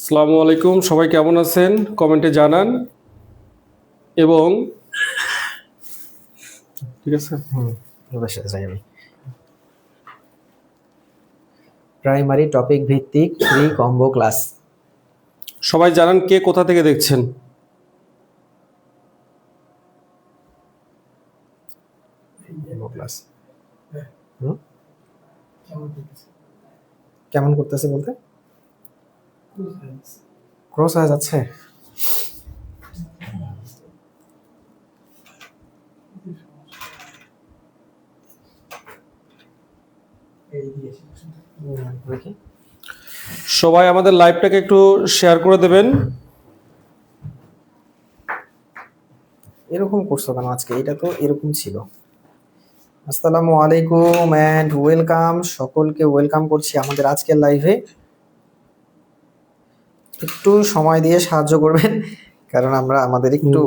আসসালামু আলাইকুম, সবাই কেমন আছেন কমেন্টে জানান। এবং ঠিক আছে, অবশ্যই যাই আমি। প্রাইমারি টপিক ভিত্তিক ফ্রি কম্বো ক্লাস। সবাই জানান কে কোথা থেকে দেখছেন। ক্লাস কেমন করতেছে বলতে ক্রস হয়ে যাচ্ছে। সবাই আমাদের লাইভটাকে একটু শেয়ার করে দেবেন। এরকম করছো কেন আজকে? এটা তো এরকম ছিল। আসসালামু আলাইকুম এন্ড ওয়েলকাম, সকলকে ওয়েলকাম করছি আমাদের আজকের লাইভে। একটু সময় দিয়ে সাহায্য করবেন, কারণ আমরা আমাদের একটু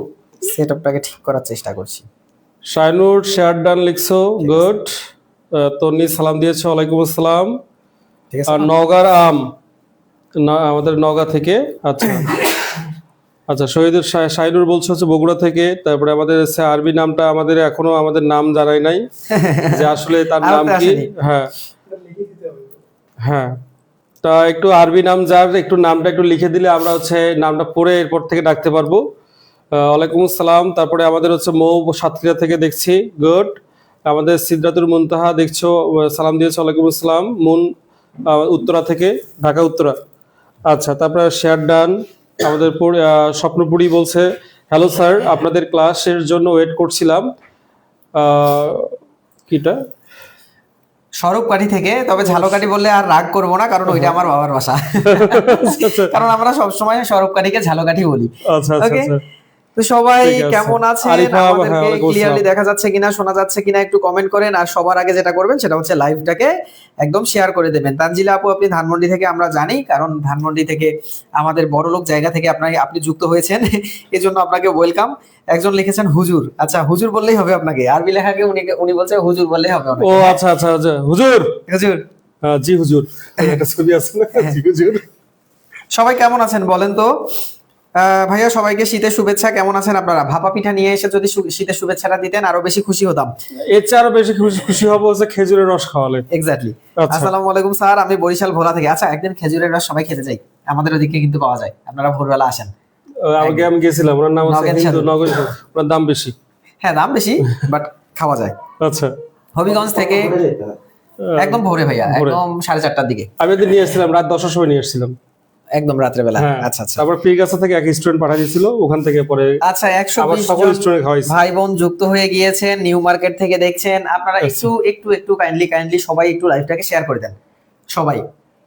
সেটআপটাকে ঠিক করার চেষ্টা করছি। শাইনুর শেয়ার ডান লিখছো, গুড। তন্নি সালাম দিয়েছে, ওয়ালাইকুম আসসালাম। ঠিক আছে আর নওগাঁর না, আমাদের নওগাঁ থেকে। আচ্ছা আচ্ছা, শহীদুর শাইনুর বলছে হচ্ছে বগুড়া থেকে। তারপরে আমাদের আরবি নামটা আমাদের এখনো আমাদের নাম জানাই নাই যে আসলে তার নাম কি। হ্যাঁ হ্যাঁ, তা একটু আরবি নাম যার একটু নামটা একটু লিখে দিলে আমরা হচ্ছে নামটা পড়ে এরপর থেকে ডাকতে পারবো। ওয়ালাইকুম আসসালাম। তারপরে আমাদের হচ্ছে মৌ সাতক্ষীরা থেকে দেখছি, গুড। আমাদের সিদ্ধাতুল মুনতাহা দেখছো, সালাম দিয়েছে, ওয়ালাইকুম আসসালাম। মুন উত্তরা থেকে, ঢাকা উত্তরা। আচ্ছা, তারপরে শেয়ার ডান। আমাদের স্বপ্নপুরি বলছে, হ্যালো স্যার, আপনাদের ক্লাসের জন্য ওয়েট করছিলাম। কিটা স্বরূপকাঠি থেকে, তবে ঝালকাঠি বললে আর রাগ করবো না, কারণ ওইটা আমার বাবার বাসা। কারণ আমরা সবসময় স্বরূপকাঠিকে ঝালকাঠি বলি। আচ্ছা আচ্ছা ওকে, আচ্ছা, তো সবাই ঠিক আছে। কেমন আছেন? আরিফা, হ্যাঁ, আমাদেরকে ওয়ালাইকুম ক্লিয়ারলি আসসালাম। দেখা যাচ্ছে কিনা, শোনা যাচ্ছে কিনা একটু কমেন্ট করেন। আর সবার আগে যেটা করবেন সেটা হচ্ছে লাইভটাকে একদম শেয়ার করে দেবেন। তানজিলা আপু, আপনি ধানমন্ডি থেকে আমরা জানি, কারণ ধানমন্ডি থেকে আমাদের বড়লোক জায়গা থেকে আপনি যুক্ত হয়েছেন, এই জন্য আপনাকে ওয়েলকাম। একজন লিখেছেন হুজুর। আচ্ছা, হুজুর বললেই হবে আপনাকে, আরবি লেখাকে উনি বলছে হুজুর বললেই হবে ও আপনাকে। আচ্ছা আচ্ছা আচ্ছা, হুজুর। হুজুর। জি হুজুর, একটা ছবি আছে না, জি হুজুর। সবাই কেমন আছেন বলেন তো? ভাইয়া, সবাইকে শীতের শুভেচ্ছা। কেমন আছেন আপনারা? ভাপা পিঠা নিয়ে এসে যদি শীতের শুভেচ্ছাটা দিতেন আরো বেশি খুশি হতাম। এর চেয়ে আরো বেশি খুশি হবো হচ্ছে খেজুরের রস খাওয়ালে। এক্স্যাক্টলি। আচ্ছা, আসসালামু আলাইকুম স্যার, আমি বরিশাল ভোলা থেকে। আচ্ছা, একদিন খেজুরের রস সবাই খেতে যাই, আমাদের ওদিকে কিন্তু পাওয়া যায়, আপনারা ভোরবেলা আসেন। আগে আমি গেছিলাম, ওনার নাম হচ্ছে নগেন হিন্দু সাধু। নগর, ওনার দাম বেশি। হ্যাঁ, দাম বেশি, বাট খাওয়া যায়। আচ্ছা, হবিগঞ্জ থেকে একদম ভোরে ভাইয়া, ভোরে। একদম 4:30টার দিকে, আমি একদিন নিয়ে এসেছিলাম রাত 10টার সময় নিয়ে এসেছিলাম। একদম রাত্রে বেলা। হ্যাঁ, আচ্ছা আচ্ছা তারপর পীরগাছা থেকে এক স্টুডেন্ট পাঠিয়ে দিয়েছিল, ওখান থেকে পরে আচ্ছা। আবার 120 সকল জন স্টুডেন্ট খাওয়াইছে। ভাই বোন যুক্ত হয়ে গিয়েছেন, নিউ মার্কেট থেকে দেখছেন আপনারা। আচ্ছা। একটু একটু একটু কাইন্ডলি সবাই একটু লাইভটাকে শেয়ার করে দেন। সবাই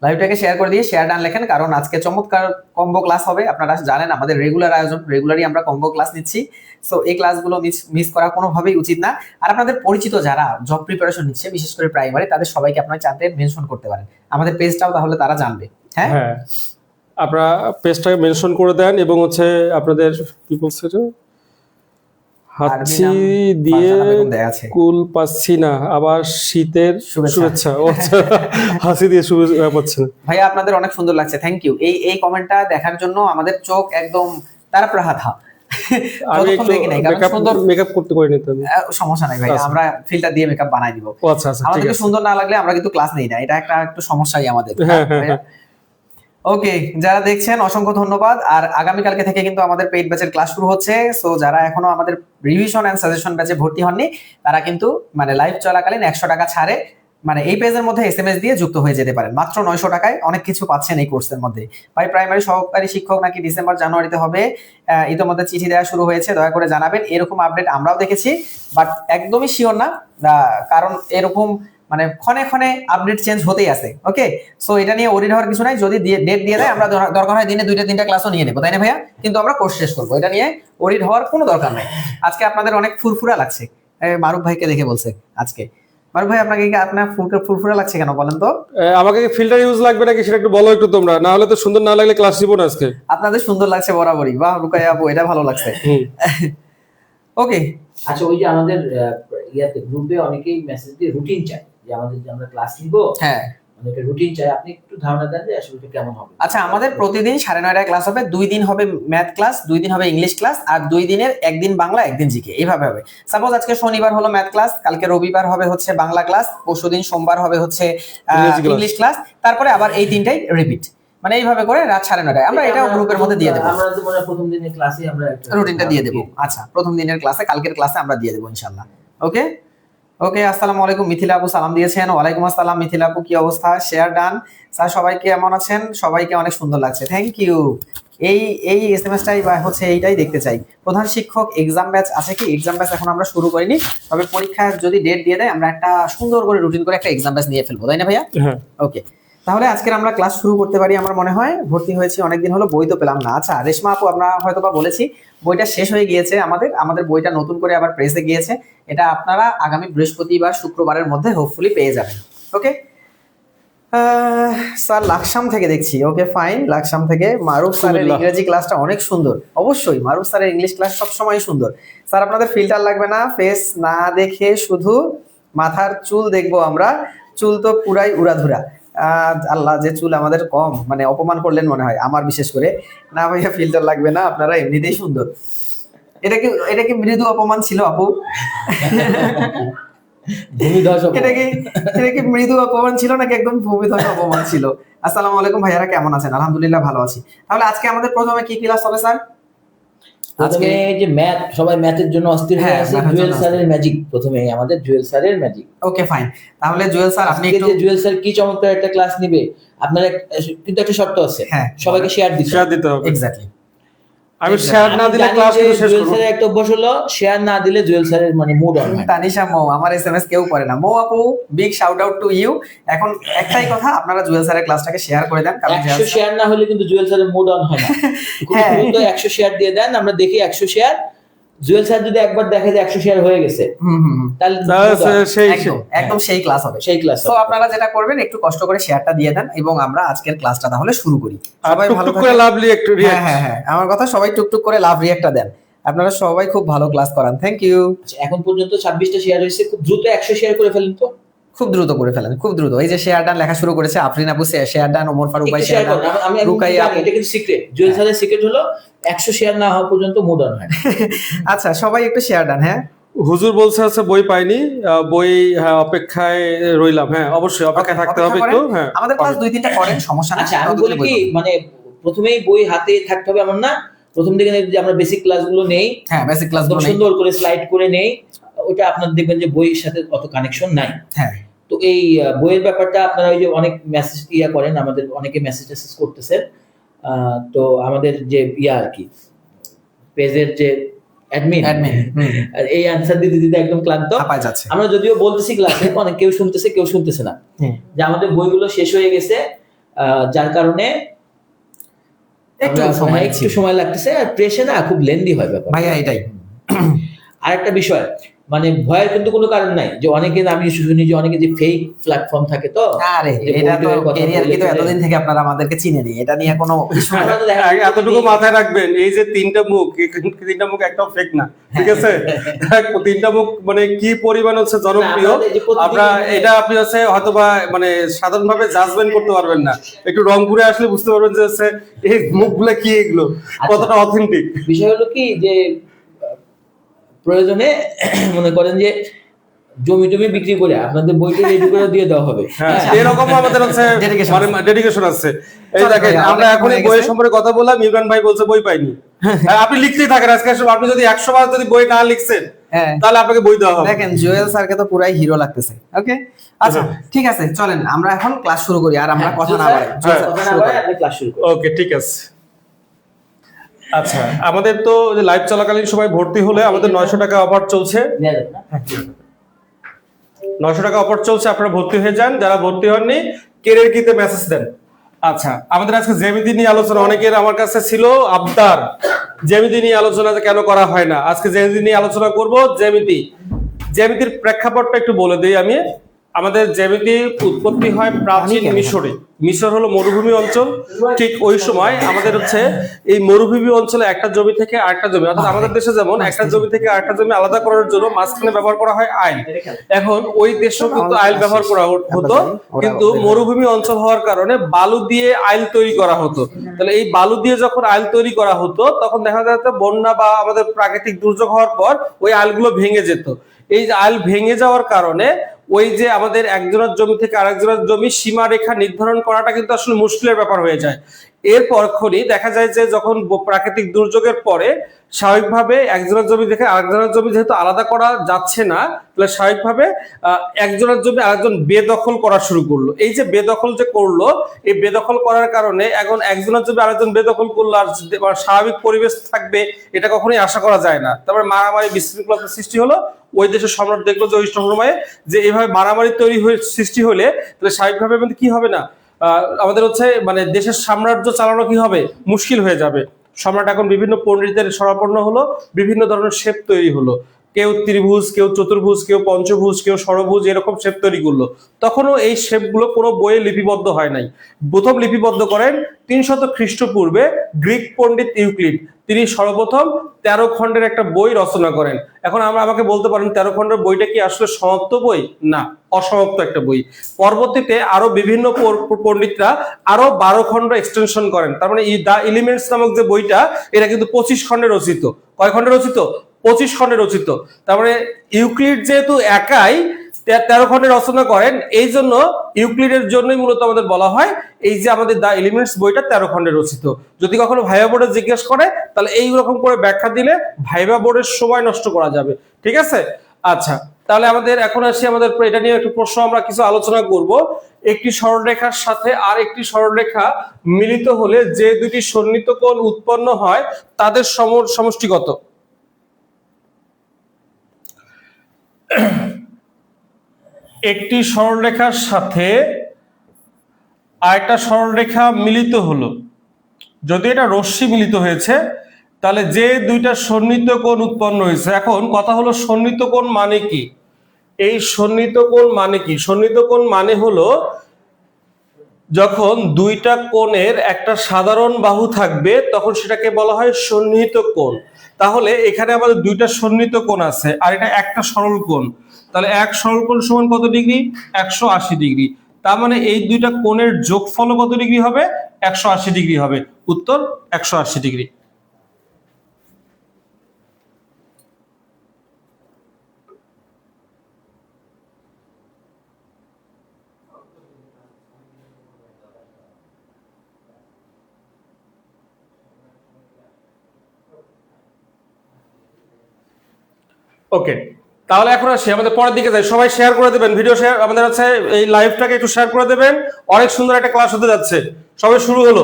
লাইভটাকে শেয়ার করে দিয়ে শেয়ার ডান লেখেন, কারণ আজকে চমৎকার কম্বো ক্লাস হবে। আপনারা জানেন আমাদের রেগুলার আয়োজন, রেগুলারই আমরা কম্বো ক্লাস নিচ্ছি। সো এই ক্লাসগুলো মিস করা কোনোভাবেই উচিত না। আর আপনাদের পরিচিত যারা জব প্রিপারেশন নিচ্ছে, বিশেষ করে প্রাইমারি, তাদের সবাইকে আপনারা চাইতে মেনশন করতে পারেন আমাদের পেজটাও, তাহলে তারা জানবে। হ্যাঁ, হ্যাঁ, আপনারা পেজটাকে মেনশন করে দেন। এবং হচ্ছে আপনাদের কি বলছে এটা, হাঁচি দিয়ে কুল পাচ্ছি না, আবার শীতের শুভেচ্ছা। ও আচ্ছা, হাসি দিয়ে শুভেচ্ছা পাচ্ছে না। ভাইয়া, আপনাদের অনেক সুন্দর লাগছে, থ্যাংক ইউ। এই কমেন্টটা দেখার জন্য আমাদের চোখ একদম তারপ্রাহা। আমি একটু মেকআপ করতে পারি নিতে হবে। সমস্যা নাই ভাই, আচ্ছা। আমরা ফিল্টার দিয়ে মেকআপ বানাই দিব। ও আচ্ছা আচ্ছা, ঠিক আমাদেরকে আছে। সুন্দর না লাগলে আমরা কিন্তু ক্লাস নেই না, এটা একটু সমস্যাই আমাদের। হ্যাঁ হ্যাঁ, ওকে, যারা দেখছেন অসংখ্য ধন্যবাদ। আর আগামীকালকে থেকে কিন্তু আমাদের পেইড ব্যাচের ক্লাস শুরু হচ্ছে। সো যারা এখনো আমাদের রিভিশন এন্ড সাজেশন ব্যাচে ভর্তি হননি, তারা কিন্তু মানে লাইভ চলাকালীন 100 টাকা ছাড়ে, মানে এই পেজের মধ্যে এসএমএস দিয়ে যুক্ত হয়ে যেতে পারেন। মাত্র 900 টাকায় অনেক কিছু পাচ্ছেন এই কোর্সের মধ্যে। ভাই, প্রাইমারি সহকারী শিক্ষক নাকি ডিসেম্বর জানুয়ারিতে হবে? ইতিমধ্যে চিঠি দেওয়া শুরু হয়েছে, দয়া করে জানাবেন। এরকম আপডেট আমরাও দেখেছি, বাট একদমই শিওর না, কারণ এরকম মানে ক্ষণে ক্ষণে আপডেট চেঞ্জ হতেই আছে। ওকে, সো এটা নিয়ে ওরিড হওয়ার কিছু নাই। যদি ডেট দিয়ে দেয়, আমরা দরকার হয় দিনে 2টা 3টা ক্লাসও নিয়ে নেবো, তাই না ভাইয়া? কিন্তু আমরা কোর্স শেষ করবো, এটা নিয়ে ওরিড হওয়ার কোনো দরকার নাই। আজকে আপনাদের অনেক ফুরফুরা লাগছে, মারুফ ভাইকে দেখে বলছে আজকে। মারুফ ভাই, আপনার ফুরফুরা লাগছে কেন বলেন তো? আমাকে ফিল্টার ইউজ লাগবে নাকি সেটা একটু বলো একটু তোমরা, না হলে তো সুন্দর না লাগলে ক্লাস দিব না আজকে। আপনাদের সুন্দর লাগছে বরাবরই। বাহ রুকাইয়া আপু, এটা ভালো লাগছে। ওকে, আচ্ছা, ওই যে আমাদের ইয়াতে গ্রুপে অনেকেই মেসেজ দিয়ে রুটিন চাই যে আমরা ক্লাস নিব, হ্যাঁ, মানে একটা রুটিন চাই, আপনি একটু ধারণা দেন যে আসলে এটা কেমন হবে। আচ্ছা, আমাদের প্রতিদিন 9:30টায় ক্লাস হবে, 2 দিন হবে ম্যাথ ক্লাস, 2 দিন হবে ইংলিশ ক্লাস, আর 2 দিনের একদিন বাংলা একদিন জিকে, এইভাবে হবে। সাপোজ আজকে শনিবার হলো ম্যাথ ক্লাস, কালকে রবিবার হবে হচ্ছে বাংলা ক্লাস, পরশুদিন সোমবার হবে হচ্ছে ইংরেজি class। ইংলিশ ক্লাস, তারপরে আবার এই তিনটাই রিপিট, মানে এইভাবে করে রাত 9:30টায় আমরা এটাও গ্রুপের মধ্যে দিয়ে দেবো, আমরা তো মনে হয় প্রথম দিনের ক্লাসে আমরা রুটিনটা দিয়ে দেবো। আচ্ছা, প্রথম দিনের ক্লাসে, কালকের ক্লাসে আমরা দিয়ে দেবো ইনশাআল্লাহ। ওকে ওকে, আসসালামু আলাইকুম। মিথিলা আপু সালাম দিয়েছেন। ওয়ালাইকুম আসসালাম মিথিলা আপু, কি অবস্থা? শেয়ার ডান স্যার, সবাইকে কেমন আছেন? সবাইকে অনেক সুন্দর লাগছে, থ্যাংক ইউ। এই এসএমএসটাই বা হচ্ছে এইটাই দেখতে চাই। প্রধান শিক্ষক এক্সাম ব্যাচ আছে কি? এক্সাম ব্যাচ এখন আমরা শুরু করিনি, তবে পরীক্ষার যদি ডেট দিয়ে দেয় আমরা একটা সুন্দর করে রুটিন করে একটা এক্সাম ব্যাচ নিয়ে ফেলবো, তাই না ভাইয়া? হ্যাঁ ওকে, তাহলে আজকের আমরা ক্লাস শুরু করতে পারি। আমার মনে হয় ভর্তি হয়েছি অনেকদিন হলো, বই তো পেলাম না। আচ্ছা রেশমা আপু, আমরা হয়তো বা বলেছি বইটা শেষ হয়ে গিয়েছে, আমাদের বইটা নতুন করে আবার প্রেসে গিয়েছে, এটা আপনারা আগামী বৃহস্পতিবার শুক্রবারের মধ্যে হোপফুলি পেয়ে যাবেন। ওকে স্যার, লাকসাম থেকে দেখছি। ওকে ফাইন, লাকসাম থেকে। মারুফ স্যারের ইংরেজি ক্লাসটা অনেক সুন্দর। অবশ্যই মারুফ স্যারের ইংলিশ ক্লাস সবসময় সুন্দর। স্যার আপনাদের ফিল্টার লাগবে না, ফেস না দেখে শুধু মাথার চুল দেখবো আমরা, চুল তো পুরাই উড়াধুরা। আল্লাহ, যে চুল আমাদের কম, মানে অপমান করলেন মনে হয় আমার, বিশেষ করে। না ভাইয়া ফিল্টার লাগবে না, আপনারা এমনিতেই সুন্দর। এটা কি মৃদু অপমান ছিল আপু? ভূমিধস এটা কি মৃদু অপমান ছিল নাকি একদম ভূমিধস অপমান ছিল? আসসালামু আলাইকুম ভাইয়ারা, কেমন আছেন? আলহামদুলিল্লাহ ভালো আছি। তাহলে আজকে আমাদের প্রথমে কি ক্লাস হবে স্যার? আজকে যে ম্যাথ, সবাই ম্যাথের জন্য অস্থির হয়ে আছে। ম্যাথের জুয়েল জন্য স্যারের ম্যাজিক, প্রথমে আমাদের জুয়েল স্যারের ম্যাজিক। ওকে ফাইন, তাহলে জুয়েল স্যার আপনি একটু, জুয়েল স্যার কি চমৎকার একটা ক্লাস নিবে। আপনার কিন্তু একটা শর্ত আছে, হ্যাঁ, সবাইকে শেয়ার দিতে শেয়ার দিতে হবে। এক্স্যাক্টলি। আমি শেয়ার না দিলে ক্লাস কিন্তু শেষ জুয়েল করব। স্যারের একটা অভ্যাস হলো, শেয়ার না দিলে জুয়েল স্যারের মানে মুড অন হয়। তানিশা মৌ, আমার এসএমএস কেউ করে না। মৌ আপু, big shout out to you. এখন একটাই কথা, আপনারা জুয়েল স্যারের ক্লাসটাকে শেয়ার করে দেন, কারণ 100 শেয়ার না হলে কিন্তু জুয়েল স্যারের মুড অন হয় না। খুব হ্যাঁ। দ্রুত 100 শেয়ার দিয়ে দেন, আমরা দেখি 100 শেয়ার। জুয়েল স্যার যদি একবার দেখে যে 100 শেয়ার হয়ে গেছে, তাহলে একদম সেই ক্লাস হবে, সেই ক্লাস। তো আপনারা যেটা করবেন, একটু কষ্ট করে শেয়ারটা দিয়ে দেন এবং আমরা আজকের ক্লাসটা তাহলে শুরু করি। সবাই ভালো করে লাভলি একটু রিঅ্যাক্ট। হ্যাঁ, আমার কথা, সবাই টুকটুক করে লাভ রিঅ্যাক্টটা দেন। আপনারা সবাই খুব ভালো ক্লাস করান, থ্যাংক ইউ। এখন পর্যন্ত 26টা শেয়ার হয়েছে, খুব দ্রুত 100 শেয়ার করে ফেলেন তো, খুব দ্রুত করে ফেলেন, খুব দ্রুত। এই যে শেয়ার ডান লেখা শুরু করেছে, আফরিন আপু শেয়ার ডান, ওমর ফারুক ভাই শেয়ার ডান, আমি রুকাই আপু। এটা কিন্তু সিক্রেট, জুয়েল স্যারের সিক্রেট হলো 100 শেয়ার না হওয়া পর্যন্ত মুড অন হয়। আচ্ছা, সবাই একটু শেয়ার ডান। হ্যাঁ, হুজুর বলছে হচ্ছে বই পাইনি, বই হ্যাঁ অপেক্ষায় রইলাম। হ্যাঁ অবশ্যই অপেক্ষায় থাকতে হবে একটু। হ্যাঁ, আমাদের ক্লাস 2-3টা করেন, সমস্যা না। আচ্ছা আমি বলি কি, মানে প্রথমেই বই হাতে থাকতে হবে এমন না, প্রথম দিকে যে আমরা বেসিক ক্লাসগুলো নেই, হ্যাঁ বেসিক একদম ক্লাসগুলো নেই। সুন্দর করে স্লাইড করে নেই, ওটা আপনার দেখবেন যে বইয়ের সাথে অত কানেকশন নাই। হ্যাঁ, তো এই বইয়ের ব্যাপারটা আপনারা ওই যে অনেক মেসেজ করেন, আমাদের অনেকে মেসেজ করতেছেন, তো আমাদের যে আর কি পেজের যে অ্যাডমিন, এই অ্যানসার দিতে দিতে একদম ক্লান্ত, হাঁপায় যাচ্ছে। আমরা যদিও বলতেছি ক্লাসে, অনেক কেউ শুনতেছে কেউ শুনতেছে না, যে আমাদের বইগুলো শেষ হয়ে গেছে, যার কারণে একটু সময় লাগতেছে, আর প্রেসে না খুব লেন্দি হয় ব্যাপার ভাইয়া, এটাই। আরেকটা বিষয়, মানে ভয়ের কিন্তু কোনো কারণ নাই, যে অনেকে আমি শুনি যে অনেকে যে ফেক প্ল্যাটফর্ম থাকে, তো আরে এটা তো ক্যারিয়ার, কিন্তু এতদিন থেকে আপনারা আমাদেরকে চিনেনি, এটা নিয়ে কোনো ইস্যু নাই। এতটুকু মাথায় রাখবেন, এই যে তিনটা মুখ, এই তিনটা মুখ একটাও ফেক না, ঠিক আছে? তিনটা মুখ মানে কি পরিমাণ হচ্ছে জনপ্রিয়, আমরা এটা আপনি হচ্ছে হয়তোবা মানে সাধারণভাবে জাজমেন্ট করতে পারবেন না, একটু রংপুরে আসলে বুঝতে পারবেন যে হচ্ছে এই মুখগুলো কি, এগুলো কতটা অথেন্টিক। বিষয় হলো কি, যে প্রয়োজনে মনে করেন যে জমি টমি বিক্রি করে আপনাদের বইটা রেডি করে দিয়ে দেওয়া হবে। হ্যাঁ, এরকম আমাদের হচ্ছে ডেডিকেশন আছে। এই দেখেন, আমরা এখন বইয়ের সম্পর্কে কথা বললাম, ইমরান ভাই বলছে বই পাইনি। আপনি লিখতেই থাকেন, আজকে আপনি যদি 100 বার যদি বই না লিখছেন, তাহলে আপনাকে বই দেওয়া হবে। দেখেন জুয়েল স্যারকে তো পুরাই হিরো লাগতেছে। ওকে, আচ্ছা ঠিক আছে, চলেন আমরা এখন ক্লাস শুরু করি, আর আমরা কথা না বাড়াই, আপনি ক্লাস শুরু করুন। ওকে, ঠিক আছে। আচ্ছা, আমাদের তো লাইভ চলাকালীন সময় ভর্তি হলে আমাদের 900 টাকা অফার চলছে। 900 টাকা অফার চলছে, আপনারা ভর্তি হয়ে যান। যারা ভর্তি হননি, কেরিয়ার কিতে মেসেজ দেন। আচ্ছা, আমাদের আজকে জ্যামিতি নিয়ে আলোচনা, অনেকের আমার কাছে ছিল আবদার, জ্যামিতি নিয়ে আলোচনা কেন করা হয় না। আজকে জ্যামিতি নিয়ে আলোচনা করব। জ্যামিতির প্রেক্ষাপটটা একটু বলে দিই আমি। আমাদের জ্যামিতি উৎপত্তি হয় প্রাচীন মিশরে। মিশর হলো মরুভূমি অঞ্চল, ঠিক ওই সময় আমাদের হচ্ছে এই মরুভূমি অঞ্চলে একটা জমি থেকে আরেকটা জমি, অর্থাৎ আমাদের দেশে যেমন একটা জমি থেকে আরেকটা জমি আলাদা করার জন্য মাঝখানে ব্যবহার করা হয় আইল। এখন ওই দেশেও কিন্তু আইল ব্যবহার করা হতো, কিন্তু মরুভূমি অঞ্চল হওয়ার কারণে বালু দিয়ে আইল তৈরি করা হতো। তাহলে এই বালু দিয়ে যখন আইল তৈরি করা হতো তখন দেখা যাচ্ছে বন্যা বা আমাদের প্রাকৃতিক দুর্যোগ হওয়ার পর ওই আইলগুলো ভেঙে যেত। এই যে আইল ভেঙে যাওয়ার কারণে ওই যে আমাদের একজনের জমি থেকে আরেকজনের জমি সীমারেখা নির্ধারণ করাটা কিন্তু আসলে মুশকিলের ব্যাপার হয়ে যায়। এরপর খনি দেখা যায় যে যখন প্রাকৃতিক দুর্যোগের পরে স্বাভাবিকভাবে একজনের জমি থেকে আরেকজনের জমি যেহেতু আলাদা করা যাচ্ছে না, তাহলে স্বাভাবিকভাবে একজনের জমি আরেকজন বেদখল করা শুরু করলো। এই যে বেদখল যে করলো, এই বেদখল করার কারণে এখন একজনের জমি আরেকজন বেদখল করলো, আর স্বাভাবিক পরিবেশ থাকবে এটা কখনোই আশা করা যায় না। তারপরে মারামারি বিশৃঙ্খলতার সৃষ্টি হলো। ওই দেশের সম্রাট দেখলো যে ওই সময়ে যে এইভাবে মারামারি তৈরি হয়ে সৃষ্টি হলে তাহলে স্বাভাবিকভাবে কি হবে না, আমাদের হচ্ছে মানে দেশের সাম্রাজ্য চালানো কি হবে, মুশকিল হয়ে যাবে। সম্রাট এখন বিভিন্ন পণ্ডিতের শরণাপন্ন হলো, বিভিন্ন ধরনের শেপ তৈরি হলো, কেউ ত্রিভুজ, কেউ চতুর্ভুজ, কেউ পঞ্চভুজ, কেউ ষড়ভুজ, এরকম শেপ তৈরি করলো। তখনও এই শেপগুলো কোনো বইয়ে লিপিবদ্ধ হয় নাই। প্রথম লিপিবদ্ধ করেন 300 খ্রিস্টপূর্বে গ্রিক পণ্ডিত ইউক্লিড। তিনি সর্বপ্রথম 13 খণ্ডের একটা বই রচনা করেন। এখন আমাকে বলতে পারেন 13 খণ্ডের বইটা কি আসলে সমাপ্ত বই? না, অসমাপ্ত একটা বই। পরবর্তীতে আরো বিভিন্ন পণ্ডিতরা আরো 12 খণ্ড এক্সটেনশন করেন। তার মানে দ্য এলিমেন্টস নামক যে বইটা, এটা কিন্তু 25 খণ্ডে রচিত। কয় খণ্ডে রচিত? 25 খণ্ডে রচিত। তারপরে ইউক্লিড যেহেতু একাই 13 খণ্ডে রচনা করেন, এই জন্য ইউক্লিডের জন্যই মূলত আমাদের বলা হয় এই যে আমাদের দ্য এলিমেন্টস বইটা 13 খণ্ডে রচিত। যদি কখনো ভাইভা বোর্ডে জিজ্ঞেস করে তাহলে এইরকম করে ব্যাখ্যা দিলে ভাইভা বোর্ডের সময় নষ্ট করা যাবে। ঠিক আছে? আচ্ছা, তাহলে আমাদের এখন আসি আমাদের এটা নিয়ে একটু প্রশ্ন আমরা কিছু আলোচনা করব। একটি সরলরেখার সাথে আর একটি সরলরেখা মিলিত হলে যে দুটি সন্নিহিত কোণ উৎপন্ন হয় তাদের সমষ্টি কত? একটি সরলরেখার সাথে আরেকটা সরলরেখা মিলিত হলো, যদি এটা রশ্মি মিলিত হয়েছে তাহলে যে দুইটা সন্নিহিত কোণ উৎপন্ন হয়েছে। এখন কথা হলো সন্নিহিত কোণ মানে কি? এই সন্নিহিত কোণ মানে কি? সন্নিহিত কোণ মানে হলো যখন দুইটা কোণের একটা সাধারণ বাহু থাকবে তখন সেটাকে বলা হয় সন্নিহিত কোণ। তাহলে এখানে আমাদের দুইটা সন্নিহিত কোণ আছে আর এটা একটা সরল কোণ, তাহলে এক সরল কোণ সমান কত ডিগ্রি? 180 ডিগ্রি। তার মানে এই দুইটা কোণের যোগফল কত ডিগ্রি হবে? 180 ডিগ্রি হবে। উত্তর 180 ডিগ্রি। ওকে, তাহলে এখন আসি আমাদের পরের দিকে যাই। সবাই শেয়ার করে দেবেন, ভিডিও শেয়ার, আমাদের আছে এই লাইভটাকে একটু শেয়ার করে দেবেন। অনেক সুন্দর একটা ক্লাস হতে যাচ্ছে, সবাই শুরু হলো।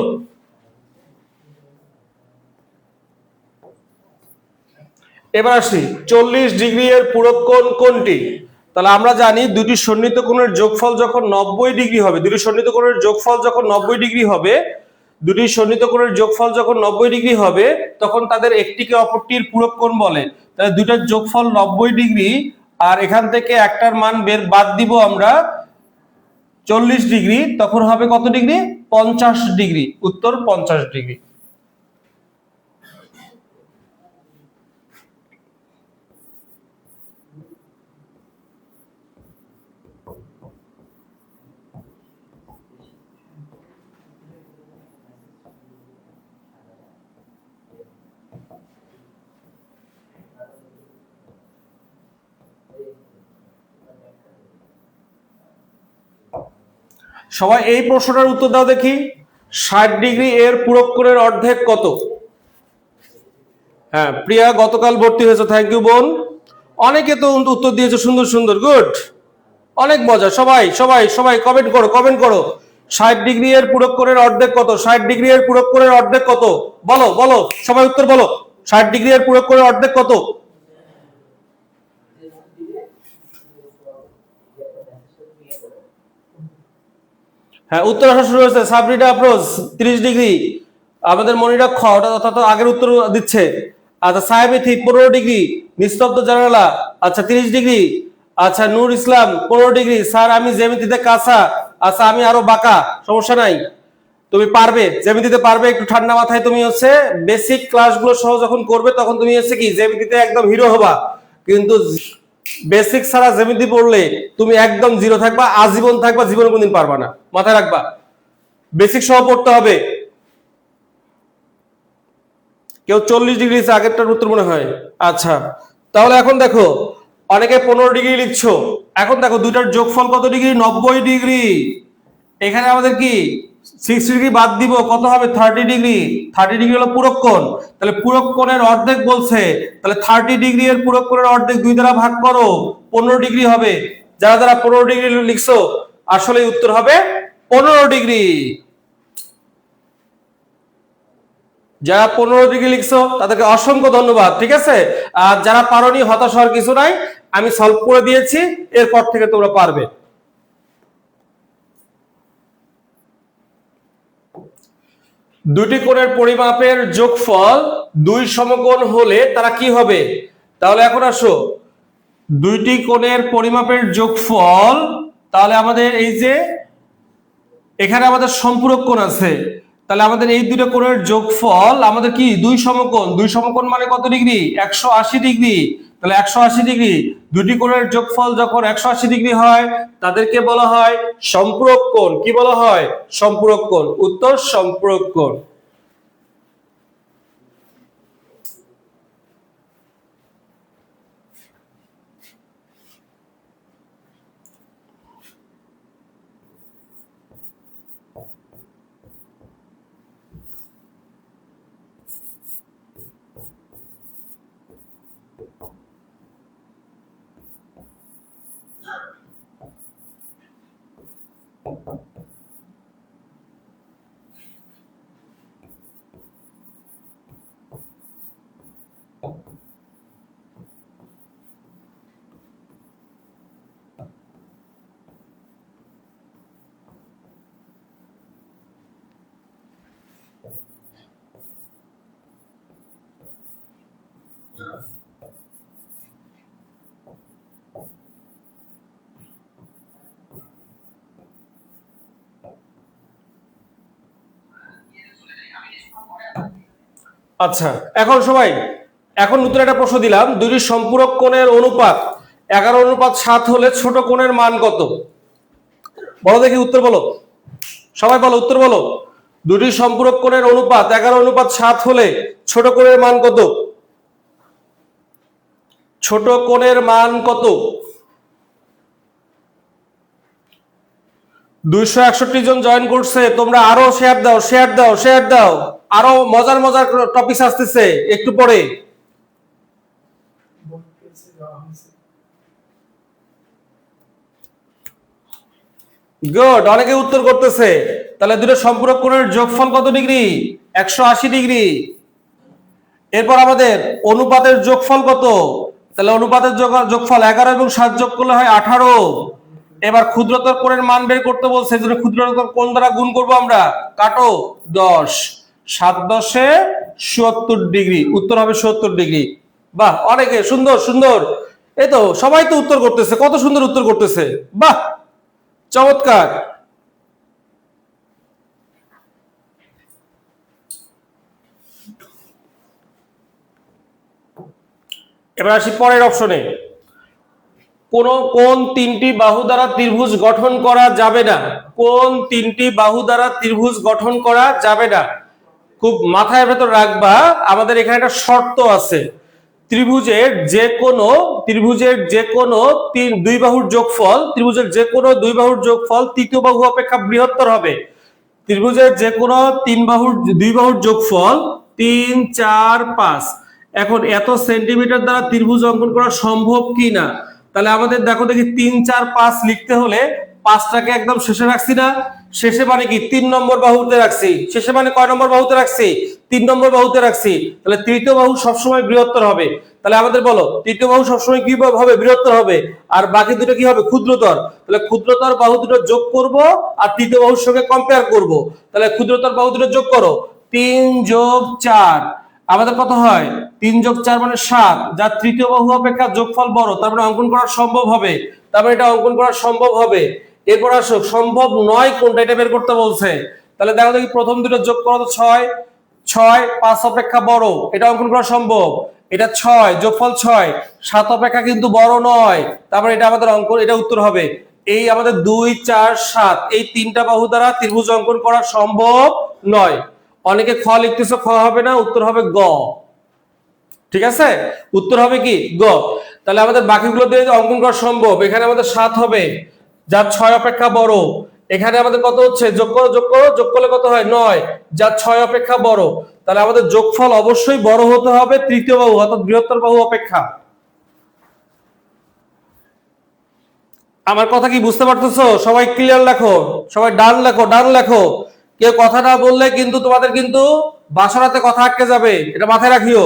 এবার আসি 40 ডিগ্রি এর পূরক কোণ কোনটি? তাহলে আমরা জানি দুটি সন্নিহিত কোণের যোগফল যখন 90 ডিগ্রি হবে, দুটি সন্নিহিত কোণের যোগফল যখন 90 ডিগ্রি হবে, দুটি সন্নিহিত কোণের যোগফল যখন 90 ডিগ্রি হবে তখন তাদের একটিকে অপরটির পূরক কোণ বলে। তাহলে দুইটার যোগফল 90 ডিগ্রি, আর এখান থেকে একটার মান বাদ দিব আমরা 40 ডিগ্রি, তখন হবে কত ডিগ্রি? 50 ডিগ্রি। উত্তর 50 ডিগ্রি। সবাই এই প্রশ্নটার উত্তর দাও দেখি। 60 ডিগ্রি এর পূরক কোণের অর্ধেক কত? হ্যাঁ, প্রিয়া গতকাল ভর্তি হয়েছে, থ্যাংক ইউ বোন। অনেকে তো উত্তর দিয়েছে সুন্দর সুন্দর, গুড, অনেক মজা। সবাই সবাই সবাই কমেন্ট করো, কমেন্ট করো। 60 ডিগ্রি এর পূরক কোণের অর্ধেক কত? 60 ডিগ্রি এর পূরক কোণের অর্ধেক কত? বলো বলো, সবাই উত্তর বলো। 60 ডিগ্রি এর পূরক কোণের অর্ধেক কত? হ্যাঁ, উত্তর আসা শুরু হয়েছে। সাবরিনা আফরোজ 30 ডিগ্রি, আমাদের মনিরা খ, অর্থাৎ আগের উত্তর দিচ্ছে। আচ্ছা, সাহেবেথি 15 ডিগ্রি, নিস্তব্ধ জানালা, আচ্ছা 30 ডিগ্রি। আচ্ছা নূর ইসলাম 15 ডিগ্রি। স্যার আমি জ্যামিতিতে কাঁচা। আচ্ছা আমি আরো বাঁকা, সমস্যা নাই, তুমি পারবে, জ্যামিতিতে পারবে। একটু ঠান্ডা মাথায় তুমি হচ্ছে বেসিক ক্লাসগুলো সহ যখন করবে তখন তুমি হচ্ছে কি জ্যামিতিতে একদম হিরো হবা, কিন্তু বেসিক ছাড়া জ্যামিতি পড়লে তুমি একদম জিরো থাকবা, আজীবন থাকবা, জীবনে কোনদিন পারবা না, মাথায় রাখবা। বেসিক সহ পড়তে হবে। কেউ 40 ডিগ্রি আগেরটার উত্তর মনে হয়। আচ্ছা তাহলে এখন দেখো, অনেকে 15 ডিগ্রি লিখছো, এখন দেখো দুইটার যোগফল কত ডিগ্রি? 90 ডিগ্রি। এখানে আমাদের কি 60 ডিগ্রি বাদ দিব, কত হবে? 30 ডিগ্রি। 30 ডিগ্রি হলো পূরক কোণ, তাহলে পূরক কোণের অর্ধেক বলছে, তাহলে 30 ডিগ্রি এর পূরক কোণের অর্ধেক 2 দ্বারা ভাগ করো, 15 ডিগ্রি হবে। যারা যারা 15 ডিগ্রি লিখছো আসলে উত্তর হবে 15 ডিগ্রি। যারা 15 ডিগ্রি লিখছো তাদেরকে অসংখ্য ধন্যবাদ, ঠিক আছে। আর যারা পারোনি হতাশ হওয়ার কিছু নাই, আমি সলভ করে দিয়েছি, এরপর থেকে তোমরা পারবে। দুটি কোণের পরিমাপের যোগফল 2 সমকোণ হলে তারা কি হবে? তাহলে এখন আসো, দুইটি কোণের পরিমাপের যোগফল, তাহলে আমাদের এই যে এখানে আমাদের সম্পূরক কোণ আছে, তাহলে আমাদের এই দুটো কোণের যোগফল আমাদের কি 2 সমকোণ। 2 সমকোণ মানে কত ডিগ্রি? 180 ডিগ্রি। তাহলে 180 ডিগ্রি, দুটি কোণের যোগফল যখন 180 ডিগ্রি হয় তাদেরকে বলা হয় সম্পূরক কোণ। কি বলা হয়? সম্পূরক কোণ। উত্তর সম্পূরক কোণ। আচ্ছা এখন সবাই, এখন নতুন একটা প্রশ্ন দিলাম, দুটি সম্পূরক কোণের অনুপাত 11:7 হলে ছোট কোণের মান কত? বলো দেখি, উত্তর বলো, সবাই বলো, উত্তর বলো। দুটি সম্পূরক কোণের অনুপাত 11:7 হলে ছোট কোণের মান কত? ছোট কোণের মান কত? 261 জন জয়েন করছে, তোমরা আরো শেয়ার দাও, শেয়ার দাও, শেয়ার দাও। আরো মজার মজার টপিক আসতেছে একটু পরে। গুড, অনেকে উত্তর করতেছে। তাহলে দুটো সম্পূরক কোণের যোগফল কত ডিগ্রি? 180 ডিগ্রি। এরপর আমাদের অনুপাতের যোগফল কত? তাহলে অনুপাতের যোগফল 11 এবং 7 যোগ করলে হয় 18। এবার ক্ষুদ্রতর কোণের মান বের করতে বলছে, এই জন্য ক্ষুদ্রতর কোণ দ্বারা গুণ করব আমরা। কাটো 10, 7 10 70 ডিগ্রি। উত্তর হবে 70 ডিগ্রি। বাহ, অনেকে সুন্দর সুন্দর, এই তো সবাই তো উত্তর করতেছে, কত সুন্দর উত্তর করতেছে, বাহ চমৎকার। এবার আসি পরের অপশনে। কোন তিনটি বাহু দ্বারা ত্রিভুজ গঠন করা যাবে না? কোন তিনটি বাহু দ্বারা ত্রিভুজ গঠন করা যাবে না? খুব মাথায় ভেতর রাখবা, আমাদের এখানে একটা শর্ত আছে। ত্রিভুজের যে কোনো দুই বাহুর যোগফল, ত্রিভুজের যে কোনো দুই বাহুর যোগফল তৃতীয় বাহু অপেক্ষা বৃহত্তর হবে। ত্রিভুজের যে কোনো দুই বাহুর যোগফল 3 4 5। এখন এত সেন্টিমিটার দ্বারা ত্রিভুজ অঙ্কন করা সম্ভব কি না? তাহলে আমাদের দেখো দেখি 3 4 5 লিখতে হলে 5টাকে একদম শেষে রাখছি না? শেষে মানে কি 3 নম্বর বাহুতে রাখছি। শেষে মানে কয় নম্বর বাহুতে রাখছি? 3 নম্বর বাহুতে রাখছি। তাহলে তৃতীয় বাহু সবসময় বৃহত্তর হবে। তাহলে আমাদের বলো, তৃতীয় বাহু সবসময় কি হবে? বৃহত্তর হবে। আর বাকি দুটো কি হবে? ক্ষুদ্রতর। তাহলে ক্ষুদ্রতর বাহু দুটো যোগ করব আর তৃতীয় বাহুর সঙ্গে কম্পেয়ার করব। তাহলে ক্ষুদ্রতর বাহু দুটো যোগ করো, 3 যোগ 4 আমাদের কত হয় 3 যোগ 4 মানে 7, যার তৃতীয় বাহু অপেক্ষা যোগফল বড়, তার মানে অঙ্কন করা সম্ভব হবে, তার মানে এটা অঙ্কন করা সম্ভব হবে। এরপর আসো সম্ভব নয় কোনটা, এটা বের করতে বলছে। তাহলে দেখো দেখি প্রথম দুটো যোগ করো তো 6, 6 5 অপেক্ষা বড়, এটা অঙ্কন করা সম্ভব। এটা 6 যোগফল 6 7 অপেক্ষা কিন্তু বড় নয়, তারপরে এটা আমাদের অঙ্কন, এটা উত্তর হবে। এই আমাদের 2 4 7 এই তিনটা বাহু দ্বারা ত্রিভুজ অঙ্কন করা সম্ভব নয়। অনেকে খ লিখতেছে, খ হবে না, উত্তর হবে গ। ঠিক আছে, উত্তর হবে কি গ। তাহলে আমাদের বাকিগুলো দিয়ে অঙ্কন করা সম্ভব। এখানে আমাদের 7 হবে, যার 6 অপেক্ষা বড়। এখানে আমাদের কত হচ্ছে, যোগ করো যোগ করো, যোগ করলে কত হয় 9, যার 6 অপেক্ষা বড়। তাহলে আমাদের যোগফল অবশ্যই বড় হতে হবে তৃতীয় বাহু অর্থাৎ বৃহত্তর বাহু অপেক্ষা। আমার কথা কি বুঝতে পারতেছো? সবাই ক্লিয়ার লেখো, সবাই ডান লেখো, ডান লেখো। কেউ কথা না বললে কিন্তু তোমাদের কিন্তু বাসরাতে কথা আটকে যাবে, এটা মাথায় রাখিও।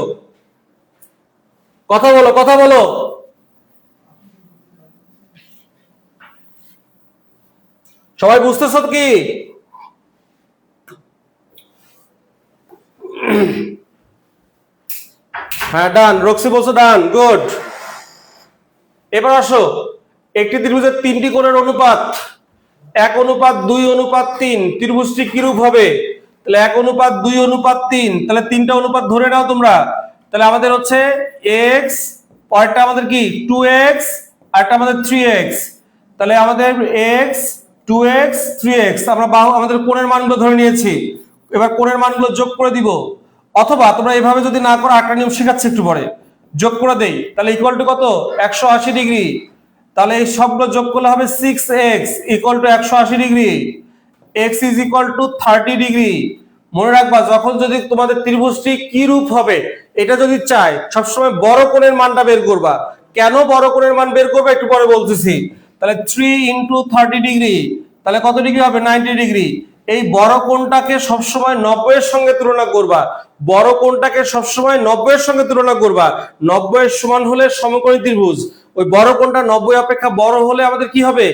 কথা বলো, কথা বলো। সবাই বুঝতেছো কি? হ্যাঁ ডান, রক্সি বলছো ডান, গুড। এবার আসো, একটি ত্রিভুজের 3টি কোণের অনুপাত 1:2:3, ত্রিভুজটি কিরূপ হবে? তাহলে 1:2:3, তাহলে 3টা অনুপাত ধরে নাও তোমরা। তাহলে আমাদের হচ্ছে x, পরেরটা আমাদের কি 2x, আরটা আমাদের 3x। তাহলে আমাদের x 2x 3x, আমরা বাহু আমাদের কোণের মানগুলো ধরে নিয়েছি। এবার কোণের মানগুলো যোগ করে দিব, অথবা তোমরা এভাবে যদি না করো, আরেকটা নিয়ম শেখাচ্ছি একটু পরে, যোগ করে দেই। তাহলে ইকুয়াল টু কত 180 ডিগ্রি। তাহলে এই সবগুলো যোগ করলে হবে 6x equal to 180 degree. x is equal to 30 degree. মনে রাখবা, যখন যদি তোমাদের ত্রিভুজটি কি রূপ হবে এটা যদি চাই, সবসময় বড় কোণের মানটা বের করবা। কেন বড় কোণের মান বের করবে একটু পরে বলতেছি। তাহলে 3 ইন্টু 30 ডিগ্রি, তাহলে কত ডিগ্রি হবে 90 ডিগ্রি। এই বড় কোণটাকে সবসময় 90 এর সঙ্গে তুলনা করবা, বড় কোণটাকে সবসময় 90 এর সঙ্গে তুলনা করবা। 90 এর সমান হলে সমকোণী ত্রিভুজ, ওই বড় কোণটা 90 অপেক্ষা বড় হলে আমাদের কি হবে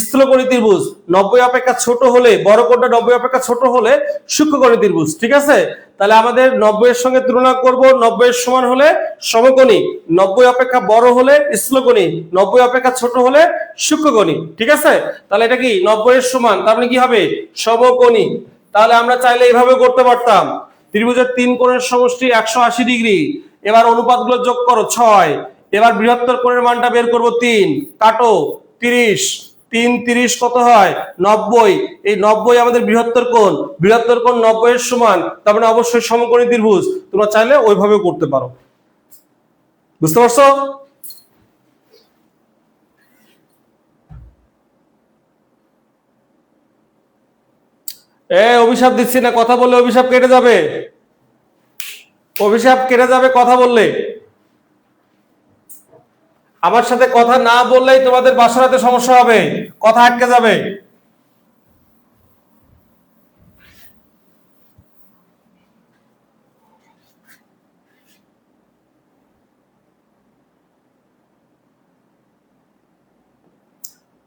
স্থূলকোণী ত্রিভুজ, 90 অপেক্ষা ছোট হলে, বড় কোণটা 90 অপেক্ষা ছোট হলে সূক্ষ্মকোণী ত্রিভুজ। ঠিক আছে, তাহলে আমাদের 90 এর সঙ্গে তুলনা করব, 90 এর সমান হলে সমকোণী, 90 অপেক্ষা বড় হলে স্থূলকোণী, 90 অপেক্ষা ছোট হলে সূক্ষ্মকোণী। ঠিক আছে, তাহলে এটা কি 90 এর সমান, তার মানে কি হবে সমকোণী। তাহলে আমরা চাইলে এইভাবে করতে পারতাম, ত্রিভুজের 3 কোণের সমষ্টি 180 ডিগ্রি। এবার অনুপাতগুলো যোগ করো 6, এবার বৃহত্তর কোণের মানটা বের করব 3, কাটো 30, 3 30 কত হয় 90। এই 90 আমাদের বৃহত্তর কোণ, বৃহত্তর কোণ 90 এর সমান, তার মানে অবশ্যই সমকোণী ত্রিভুজ। তোমরা চাইলে ওইভাবেও করতে পারো। বুঝতে পারছো? অভিশাপ দিচ্ছি না, কথা বললে অভিশাপ কেটে যাবে, অভিশাপ কেটে যাবে কথা বললে। আমার সাথে কথা না বললেই তোমাদের বাসরাতে সমস্যা হবে, কথা আটকে যাবে।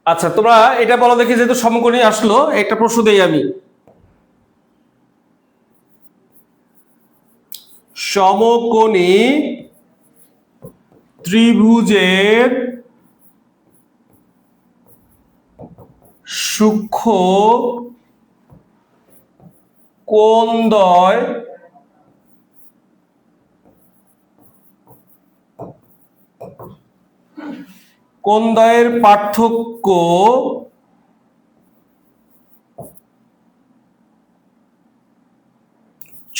আচ্ছা তোমরা এটা বলো দেখি, যেহেতু সমকোণী আসলো একটা প্রশ্ন দেই আমি। সমকোণী ত্রিভুজের সূক্ষ্ম কোণদ্বয় কোণদ্বয়ের পার্থক্য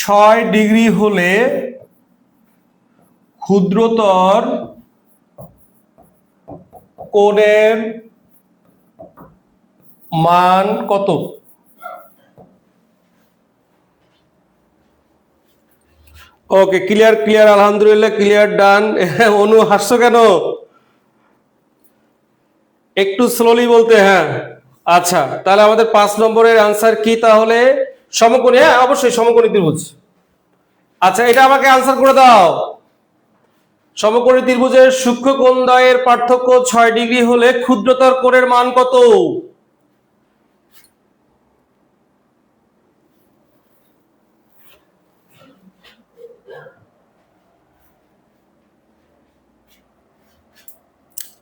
6 ডিগ্রি হলে ক্ষুদ্রতর কোণের মান কত? ওকে, ক্লিয়ার ক্লিয়ার, আলহামদুলিল্লাহ ক্লিয়ার, ডান। অনু হাসছো কেন? একটু স্লোলি বলতে, হ্যাঁ। আচ্ছা তাহলে আমাদের 5 নম্বরের আনসার কি তাহলে? সমকোণী, হ্যাঁ অবশ্যই সমকোণী ত্রিভুজ। আচ্ছা এটা আমাকে আনসার করে দাও। সমকোণী ত্রিভুজের সূক্ষ্ম কোণদ্বয়ের পার্থক্য 6 ডিগ্রি হলে ক্ষুদ্রতর কোণের মান কত?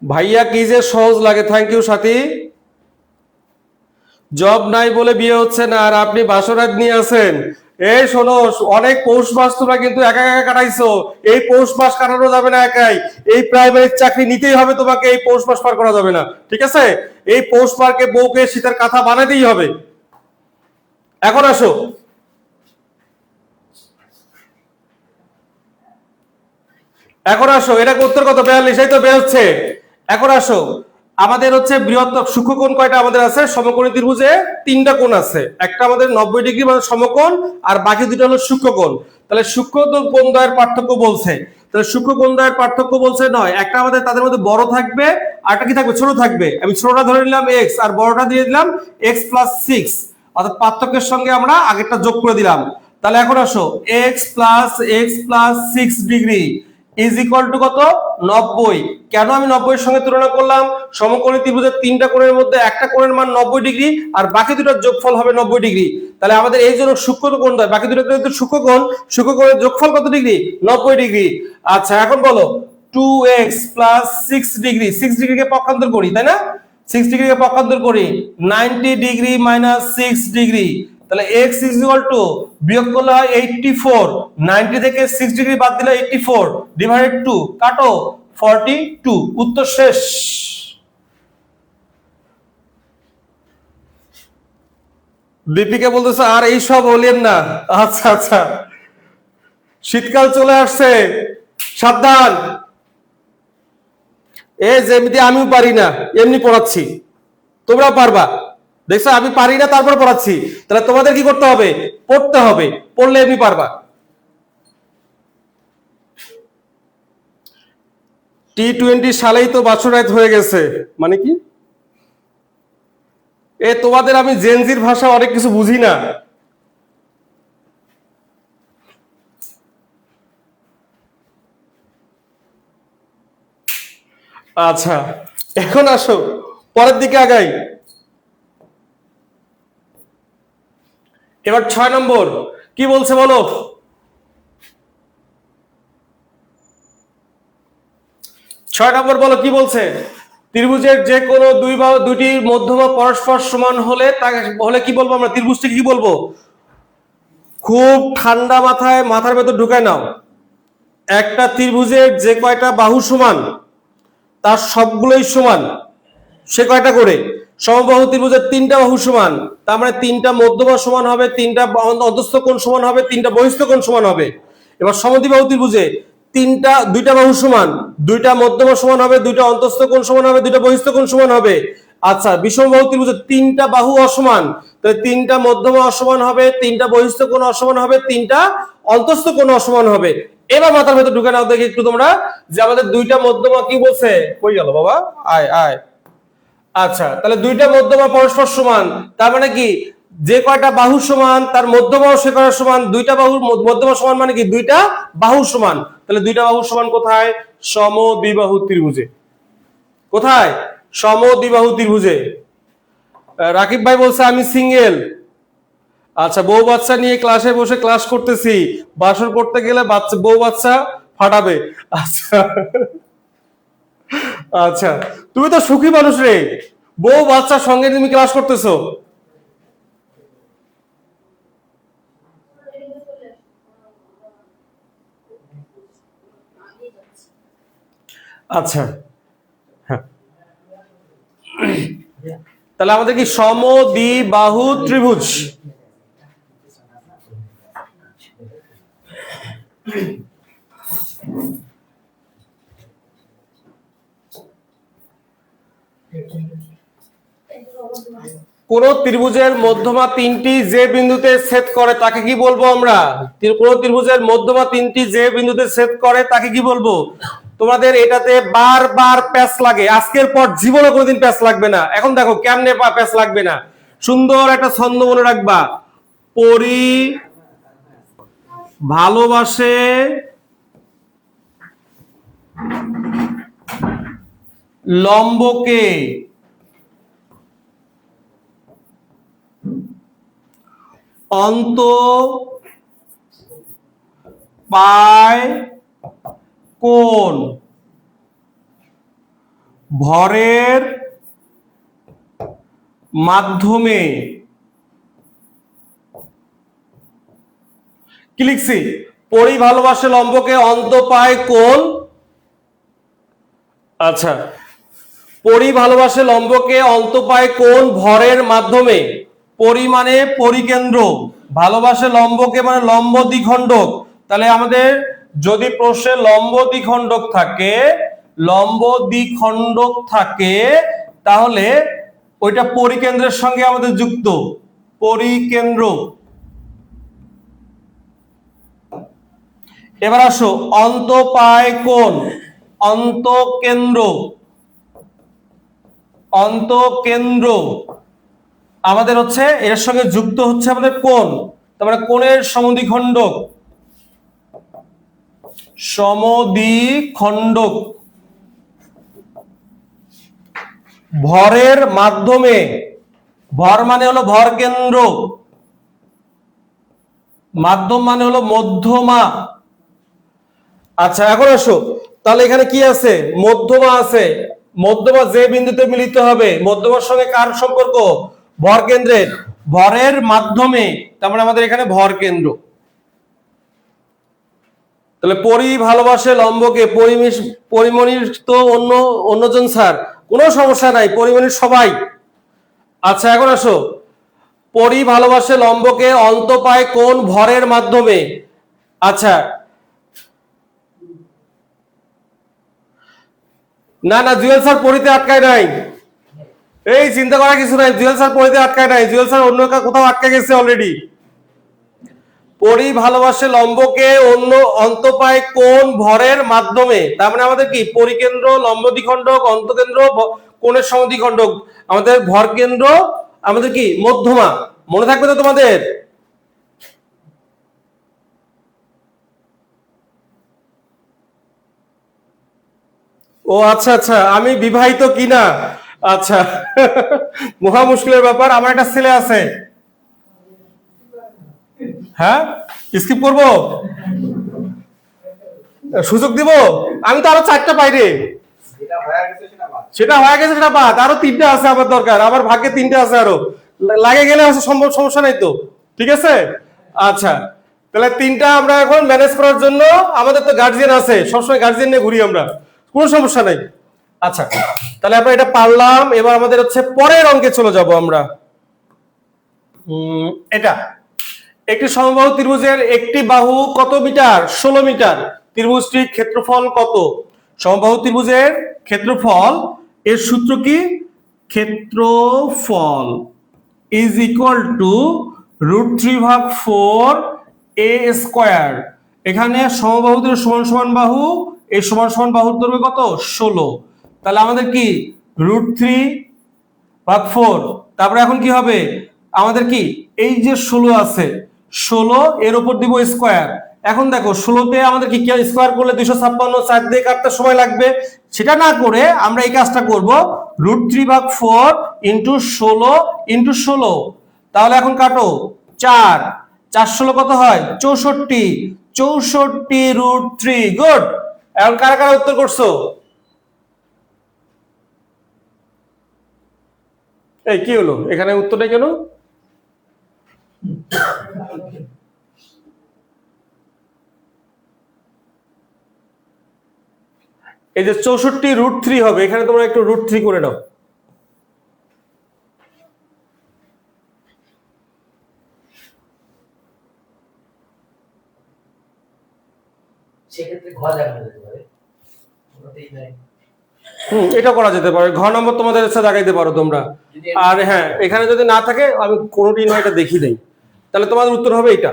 ভাইয়া কি যে সহজ লাগে, থ্যাংক ইউ সাথী। জব নাই বলে বিয়ে হচ্ছে না, আর আপনি বাসরাত নিয়ে আছেন। এই শোনো, অনেক পৌষ মাস তোমরা কিন্তু একা একা কাটাইছো, এই পৌষ মাস কাটানো যাবে না একাই। এই প্রাইমারি চাকরি নিতেই হবে তোমাকে, এই পৌষ মাস পার করা যাবে না, ঠিক আছে? এই পৌষ মাসকে বউকে শীতের কাঁথা বানাতেই হবে। এখন আসো, এখন আসো, এটা উত্তর কত? 42, এই তো বের হচ্ছে। এখন আসো, আমাদের হচ্ছে বৃহত্তর সূক্ষ্মকোণ কয়টা আমাদের আছে? সমকোণী ত্রিভুজে 3টা কোণ আছে, একটা আমাদের 90 ডিগ্রি মানে সমকোণ, আর বাকি দুটো হলো সূক্ষ্মকোণ। তাহলে সূক্ষ্মকোণ দ্বয়ের পার্থক্য বলছে, তাহলে সূক্ষ্মকোণ দ্বয়ের পার্থক্য বলছে নয়, একটা আমাদের তাদের মধ্যে বড় থাকবে, আর একটা কি থাকবে? ছোট থাকবে। আমি ছোটটা ধরে নিলাম x, আর বড়টা দিয়ে দিলাম x + 6, অর্থাৎ পার্থক্যের সঙ্গে আমরা আগেরটা যোগ করে দিলাম। তাহলে এখন আসো, x + 6 degree is equal to কত? 90। কেন আমি 90 এর সঙ্গে তুলনা করলাম? সমকোণী ত্রিভুজের 3টা কোণের মধ্যে একটা কোণের মান 90 ডিগ্রি, আর বাকি দুটোর যোগফল হবে 90 ডিগ্রি। তাহলে আমাদের এই জন্য সূক্ষ্মকোণ দ্বয়, বাকি দুটো কিন্তু সূক্ষ্মকোণ, সূক্ষ্মকোণের যোগফল কত ডিগ্রি? 90 ডিগ্রি। আচ্ছা, এখন বলো 2x + 6 ডিগ্রি, 6 ডিগ্রিকে পক্ষান্তর করি, তাই না? 6 ডিগ্রিকে পক্ষান্তর করি, 90 ডিগ্রি - 6 ডিগ্রি। তাহলে x বিয়োগ করলে হয় 84, 90 থেকে 6 ডিগ্রি বাদ দিলে 84 ডিভাইডেড 2, কাটো 42, উত্তর শেষ। দীপিকা বলতেছে আর এই সব বলেন না। আচ্ছা আচ্ছা, শীতকাল চলে আসছে, সাবধান। যেমনি আমিও পারি না এমনি পড়াচ্ছি, তোমরা পারবা। দেখছো, আমি পারি না তারপর পড়াচ্ছি, তাহলে তোমাদের কি করতে হবে? পড়তে হবে, পড়লে এমনি পারবা। T20 সালেই তো বাছুরাত হয়ে গেছে, মানে কি? তোমাদের আমি জেনজির ভাষা অনেক কিছু বুঝি না। আচ্ছা, এখন আসো পরের দিকে আগাই। এবার 6 নম্বর কি বলছে বলো? 6 নম্বর বলো কি বলছে? ত্রিভুজের যে কোনো দুইটি মধ্যমা পরস্পর সমান হলে হলে কি বলবো আমরা? ত্রিভুজটি কি বলবো? খুব ঠান্ডা মাথায় মাথার ভেতর ঢুকায় নাও, একটা ত্রিভুজের যে কয়টা বাহু সমান তার সবগুলোই সমান। সে কয়টা করে? সমবাহু ত্রিভুজের 3টা বাহু সমান, তার মানে 3টা মধ্যমা সমান হবে, 3টা অন্তস্থ কোণ সমান হবে, 3টা বহিস্থ কোণ সমান হবে। এবার সমদ্বিবাহু ত্রিভুজে 2টা বাহু সমান, 2টা মধ্যমা সমান হবে, 2টা অন্তস্থ কোণ সমান হবে, 2টা বহিস্থ কোণ সমান হবে। আচ্ছা, বিষমবাহু ত্রিভুজে 3টা বাহু অসমান, তাহলে 3টা মধ্যমা অসমান হবে, 3টা বহিস্থ কোণ অসমান হবে, 3টা অন্তস্থ কোণ অসমান হবে। এবার মাথার ভেতর ঢুকে নাও দেখি একটু তোমরা, যে আমাদের 2টা মধ্যমা কি বলছে? কই গেল বাবা? আয় আয়। আচ্ছা, তাহলে 2টা মধ্যমা পরস্পর সমান, তার মানে কি? যে কয়টা বাহু সমান তার মধ্যমাও সে কয়টা সমান। 2টা বাহুর মধ্যমা সমান মানে কি? 2টা বাহু সমান। তাহলে 2টা বাহু সমান কোথায়? সমদ্বিবাহু ত্রিভুজে। কোথায়? সমদ্বিবাহু ত্রিভুজে। রাকিব ভাই বলছে আমি সিঙ্গেল। আচ্ছা, বউ বাচ্চা নিয়ে ক্লাসে বসে ক্লাস করতেছি, বাসর করতে গেলে বউ বাচ্চা ফাটাবে। আচ্ছা আচ্ছা, তুমি তো সুখী মানুষ রে, বউ বাচ্চার সঙ্গে তুমি ক্লাস করতেছো। আচ্ছা, হ্যাঁ, তাহলে আমাদের কি সমদ্বিবাহু ত্রিভুজ? কোন ত্রিভুজের মধ্যমা 3টি যে বিন্দুতে ছেদ করে তাকে কি বলবো আমরা? কোন ত্রিভুজের মধ্যমা 3টি যে বিন্দুতে ছেদ করে তাকে কি বলবো? তোমাদের এটাতে বারবার প্যাচ লাগে, আজকের পর জীবনে কোনোদিন প্যাচ লাগবে না। এখন দেখো কেমনে প্যাচ লাগবে না। সুন্দর একটা ছন্দ মনে রাখবা, পরি ভালোবাসে লম্বকে, অন্ত পায় কোণ। ভরের মাধ্যমে কি লিখছি? পরি ভালোবাসে লম্বকে অন্ত পায় কোন? আচ্ছা, পরি ভালোবাসে লম্বকে অন্ত পায় কোন ভরের মাধ্যমে? পরি মানে পরিকেন্দ্র, ভালোবাসে লম্বকে মানে লম্ব দ্বিখণ্ডক। তাহলে আমাদের যদি প্রশ্নে লম্ব দ্বিখণ্ডক থাকে, লম্ব দ্বিখণ্ডক থাকে, তাহলে ওইটা পরিকেন্দ্রের সঙ্গে আমাদের যুক্ত, পরিকেন্দ্র। এবার আসো, অন্ত পায় কোন? অন্তকেন্দ্র, অন্তকেন্দ্র আমাদের হচ্ছে এর সঙ্গে যুক্ত হচ্ছে আমাদের কোণ, তার মানে কোণের সমদ্বিখণ্ডক, সমদ্বিখণ্ডক। ভরের মাধ্যমে, ভর মানে হলো ভর কেন্দ্র, মাধ্যম মানে হলো মধ্যমা। আচ্ছা এখন আসো, তাহলে এখানে কি আছে? মধ্যমা আছে। মধ্যমা যে বিন্দুতে মিলিত হবে, মধ্যমার সঙ্গে কার সম্পর্ক? ভর কেন্দ্রের। ভরের মাধ্যমে, তার মানে আমাদের এখানে ভর কেন্দ্র। তাহলে পরি ভালোবাসে লম্বকে, পরিমণির তো অন্যজন স্যার, কোনো সমস্যা নাই, পরিমণির সবাই। আচ্ছা এখন আসো, পরি ভালোবাসে লম্বকে অন্ত পায় কোন ভরের মাধ্যমে? আচ্ছা, না না, জুয়েল স্যার পরিতে আটকায় নাই, এই চিন্তা করার কিছু নাই, জুয়েল স্যার পরিতে আটকায় নাই, জুয়েল স্যার অন্য কোথাও আটকে গেছে অলরেডি। পরি ভালোবাসে লম্বকে অন্য অন্ত পায় কোন ভরের মাধ্যমে? তার মানে আমাদের কি পরিকেন্দ্র, লম্ব দ্বিখণ্ডক, অন্তকেন্দ্র, কোণের সমদ্বিখণ্ডক, আমাদের ভর কেন্দ্র, আমাদের কি মধ্যমা। মনে থাকবে তো তোমাদের? ও আচ্ছা আচ্ছা, আমি বিবাহিত কিনা, আচ্ছা মহা মুশকিলের ব্যাপার। আমার একটা ছেলে আছে, হ্যাঁ স্কিপ করবো, সুযোগ দিব? আমি তো আরো 4টা পাই রে। সেটা হয়ে গেছে, সেটা বাদ, আরো 3টা আছে আমার দরকার, আমার ভাগ্যে 3টা আছে আরো, লাগে গেলে আছে সম্ভব, সমস্যা নাই তো, ঠিক আছে? আচ্ছা, তাহলে 3টা আমরা এখন ম্যানেজ করার জন্য আমাদের তো গার্জিয়ান আছে, সবসময় গার্জিয়ান নিয়ে ঘুরি আমরা, কোনো সমস্যা নাই। আচ্ছা, তাহলে আমরা এটা পারলাম। এবার আমাদের হচ্ছে পরের অঙ্কে চলে যাব আমরা। এটা একটি সমবাহু ত্রিভুজের একটি বাহু কত মিটার? 16 মিটার। ত্রিভুজটির ক্ষেত্রফল কত? সমবাহু ত্রিভুজের ক্ষেত্রফল, এর সূত্র কি? ক্ষেত্রফল is equal to √3/4 a square. এখানে সমবাহুদের সমান সমান বাহু, এই সমান সমান বাহুর দৈর্ঘ্য কত? 16। তাহলে আমাদের কি √3/4, তারপরে এখন কি হবে আমাদের? কি এই যে 16 আছে, 16 এর উপর দিব স্কয়ার। এখন দেখো 16তে আমাদের কি স্কয়ার করলে 256, 4 দিয়ে কাটতে সময় লাগবে, সেটা না করে আমরা এই কাজটা করব, √3/4 ইন্টু 16 ইন্টু 16। তাহলে এখন কাটো, 4 4 16 কত হয়? 64, 64 √3। গুড। এখন কারা কারা উত্তর করছো? এই কি হলো, এখানে উত্তরটা কেন? এই যে 64 √3 হবে, এখানে তোমরা একটু √3 করে নাও। সেক্ষেত্রে ঘর লাগানো যেতে পারে, কোনোটাই নাই। এটা করা যেতে পারে, ঘর নম্বর তোমাদের ইচ্ছা জাগাইতে পারো তোমরা। আর হ্যাঁ, এখানে যদি না থাকে, আমি কোনোদিন এটা দেখি নাই, তাহলে তোমাদের উত্তর হবে এটা।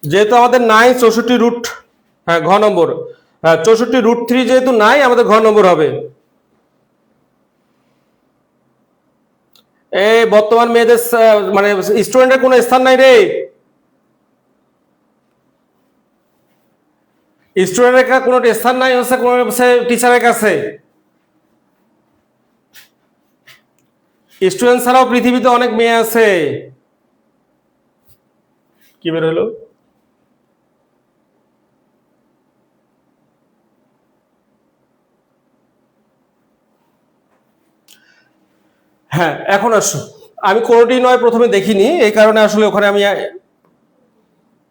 যেহেতু আমাদের নাই 64 হ্যাঁ ঘ নম্বর, হ্যাঁ 64 √3 যেহেতু নাই, আমাদের ঘ নম্বর হবে। এই বর্তমান মেয়েদের মানে স্টুডেন্টের কোনো স্থান নাই রে, স্টুডেন্টের কোনো স্থান নাই হচ্ছে কোনো টিচারের কাছে। স্টুডেন্ট ছাড়াও পৃথিবীতে অনেক মেয়ে আছে। কি বের হলো? হ্যাঁ, এখন আসো, আমি কোনোটি নয় প্রথমে দেখিনি, এই কারণে আসলে ওখানে আমি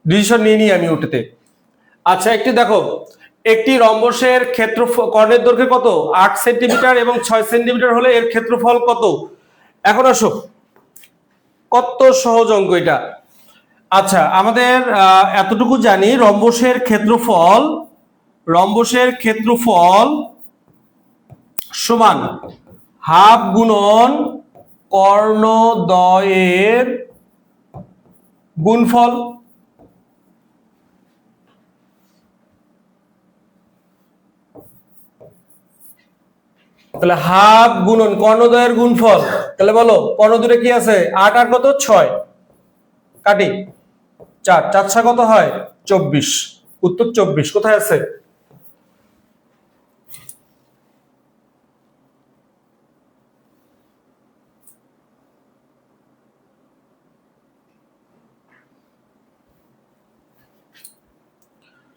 ডিসিশন নিয়ে নিই আমি ওটাতে। আচ্ছা, একটি দেখো, একটি রম্বসের ক্ষেত্রফল কর্ণের দৈর্ঘ্য কত? 8 সেন্টিমিটার এবং 6 সেন্টিমিটার হলে এর ক্ষেত্রফল কত? এখন আসো, কত সহজ অঙ্ক এটা। আচ্ছা, আমাদের এতটুকু জানি, রম্বসের ক্ষেত্রফল সমান হাফ গুণন কর্ণদ্বয়ের গুণফল। তাহলে হাফ গুণন কর্ণদ্বয়ের গুণফল, তাহলে বলো কর্ণদূরে কি আছে? 8 আর কত 6, কাটি 4, 4 6 কত হয়? 24। উত্তর 24 কোথায় আছে?